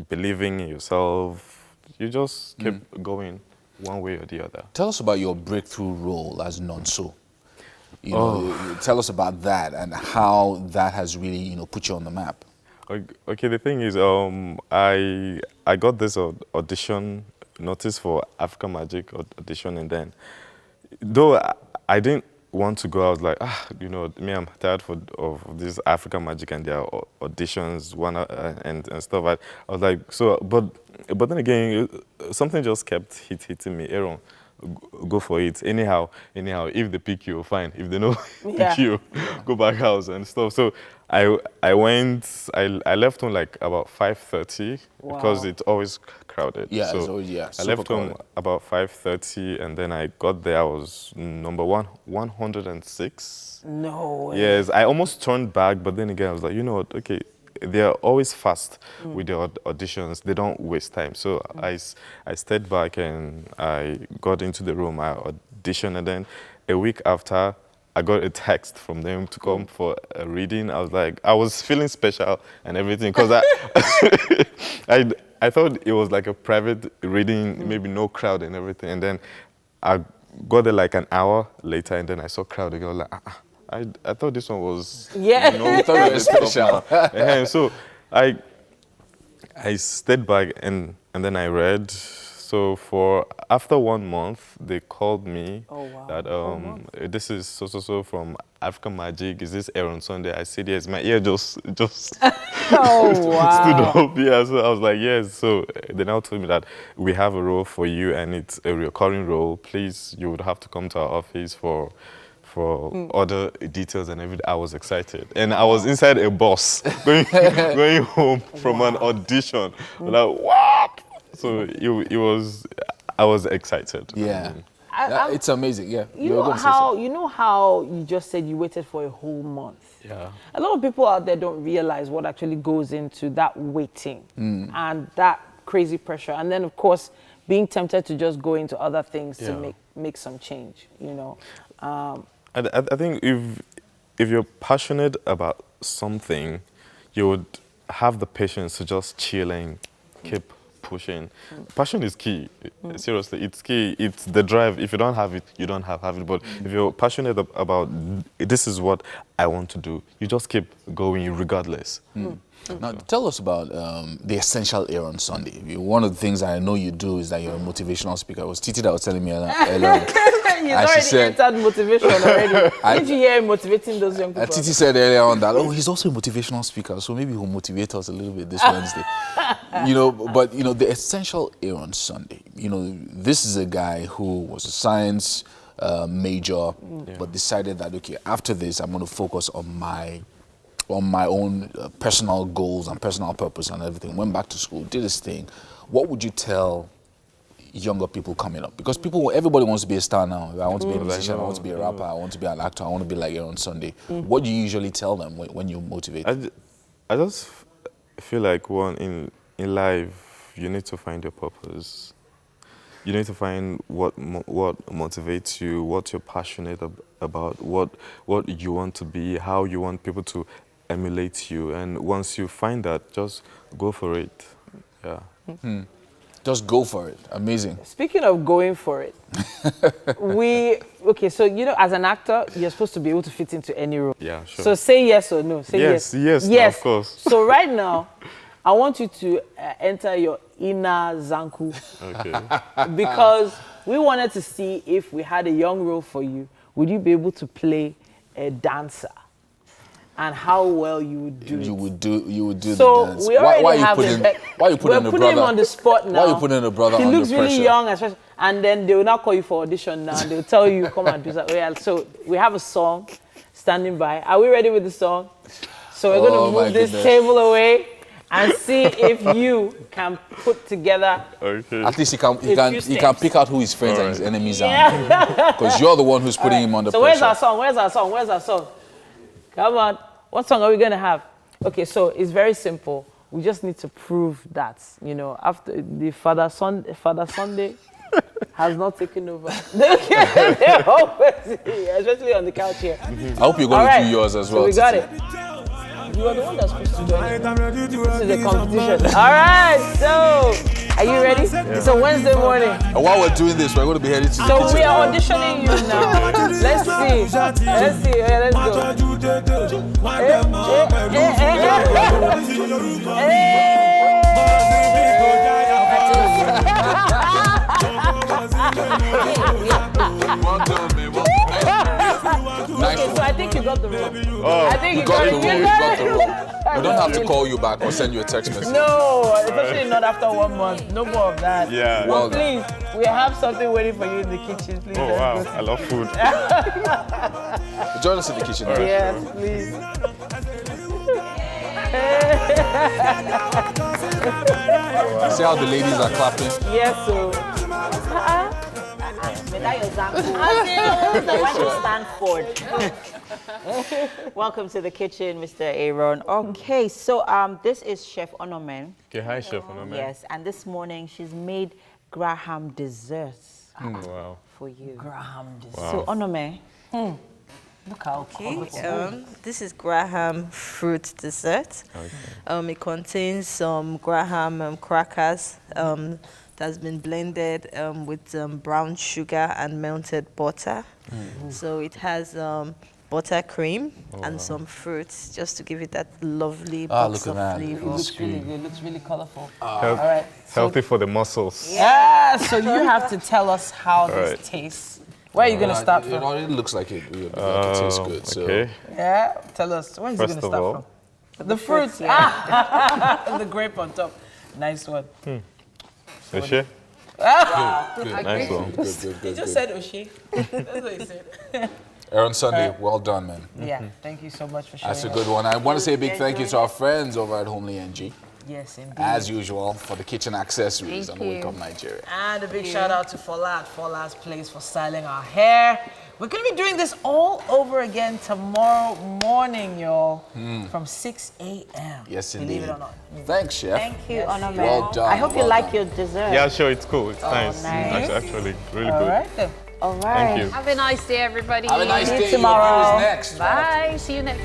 believing in yourself, you just keep going one way or the other. Tell us about your breakthrough role as Nonso. Tell us about that and how that has really put you on the map. Okay, the thing is, I got this audition notice for Africa Magic audition, and then, though I didn't want to go, I was like, I'm tired of this Africa Magic and their auditions, and stuff. I was like, but then again, something just kept hitting me. Aaron, go for it. Anyhow, if they pick you, fine. If they don't pick you, go back house and stuff. So I went, I left home like about 5:30 because it's always crowded. Yeah, so it's always, I left home about 5:30 and then I got there, I was number 106. No way. Yes, I almost turned back, but then again, I was like, you know what, okay, they're always fast with the auditions. They don't waste time. So I stayed back and I got into the room. I auditioned, and then a week after, I got a text from them to come for a reading. I was feeling special and everything because I thought it was like a private reading, maybe no crowd and everything. And then I got there like an hour later, and then I saw crowd again. I was like, I thought this one was, you thought it was special. And so I stayed back and then I read. So after 1 month, they called me that this is so from Africa Magic. Is this Aaron Sunday? I said yes. My ear just stood up. Yeah, so I was like yes. So they now told me that we have a role for you and it's a recurring role. Please, you would have to come to our office for other details and everything. I was excited. And I was inside a bus going home from an audition. Like, what? So I was excited. Yeah. It's amazing, yeah. You know how you just said you waited for a whole month? Yeah. A lot of people out there don't realize what actually goes into that waiting and that crazy pressure. And then, of course, being tempted to just go into other things to make some change, I think if you're passionate about something, you would have the patience to just chill and keep pushing. Passion is key. Seriously, it's key. It's the drive. If you don't have it, you don't have it. But if you're passionate about this is what I want to do, you just keep going regardless. Now, tell us about the essential air on Sunday. One of the things I know you do is that you're a motivational speaker. It was Titi that was telling me earlier. He's already entered motivation already. Did you hear him motivating those young people? Titi said earlier on that, he's also a motivational speaker, so maybe he'll motivate us a little bit this Wednesday. But the essential air on Sunday. This is a guy who was a science major, but decided that, okay, after this, I'm going to focus on my own personal goals and personal purpose and everything. Went back to school, did his thing. What would you tell younger people coming up? Because everybody wants to be a star now. I want to be a musician, I want to be a rapper, I want to be an actor, I want to be like Aaron Sunday. What do you usually tell them when you motivate? I just feel like in life, you need to find your purpose. You need to find what motivates you, what you're passionate about, what you want to be, how you want people to emulate you. And once you find that, just go for it. Yeah. Just go for it. Amazing. Speaking of going for it, so as an actor, you're supposed to be able to fit into any role. Yeah, sure. So say yes or no. Say yes. Yes, no, of course. So right now, I want you to enter your inner Zanku. Okay. Because we wanted to see if we had a young role for you, would you be able to play a dancer? And how well you would do it. You would do the dance. So we already why have why you putting we're putting him on the spot now. Why are you putting a brother he under looks pressure? really young, especially, and then they will now call you for audition now. They'll tell you, come and do that. So we have a song standing by. Are we ready with the song? So we're going to move this table away and see if you can put together. Okay. At least he can pick out who his friends and his enemies are. Because you're the one who's putting him under pressure. So where's our song? Come on. What song are we going to have? Okay, so it's very simple. We just need to prove that, after the Father Sunday has not taken over. Especially on the couch here. I hope you're going to do yours as well. So we got it. You are the one that's supposed to do it. This is a competition. All right, so are you ready? Yeah. It's a Wednesday morning. And while we're doing this, we're going to be headed to the kitchen. So we are auditioning you now. Let's see. Let's go. Well done, man. Okay, so I think you got the role. I think you got the role. We don't have to call you back or send you a text message. No, especially not after 1 month. No more of that. Yeah. Well, please, we have something waiting for you in the kitchen. Please. Oh, wow. I love food. Join us in the kitchen. Right. Yes, please. See how the ladies are clapping? Yes, so. Welcome to the kitchen, Mr. Aaron. Okay, so this is Chef Onomen. Okay, hi, Chef Onomen. Yes, and this morning she's made Graham desserts wow. for you. Graham desserts. Wow. So Onome, look how this is Graham fruit dessert. Okay. It contains some Graham crackers that's been blended with brown sugar and melted butter. So it has buttercream and some fruits just to give it that lovely box of flavor. It looks really good. It looks really colorful. All right. Healthy for the muscles. Yeah, so you have to tell us how this tastes. Where are you going to start from? It already looks like it tastes good. So. Okay. Yeah, tell us. Where is it going to start from? The fruits. The grape on top. Nice one. Oshé? Good. Nice one. Good. He just said Oshé. That's what he said. Aaron Sunday, well done, man. Yeah, thank you so much for sharing. That's a good one. I want to say a big thank you to our friends over at Homely NG. Yes, indeed. As usual, for the kitchen accessories on Wake Up Nigeria. And a big shout out to Fola at Fola's Place for styling our hair. We're going to be doing this all over again tomorrow morning, y'all, from 6 a.m. Yes, indeed. Believe it or not. Thanks, Chef. Thank you, Onomen. Well done. I hope you like your dessert. Yeah, sure, it's cool. It's nice. Nice. It's actually really good. All right, then. All right. Thank you. Have a nice day, everybody. Have a nice day. tomorrow. Next. Bye. See you next.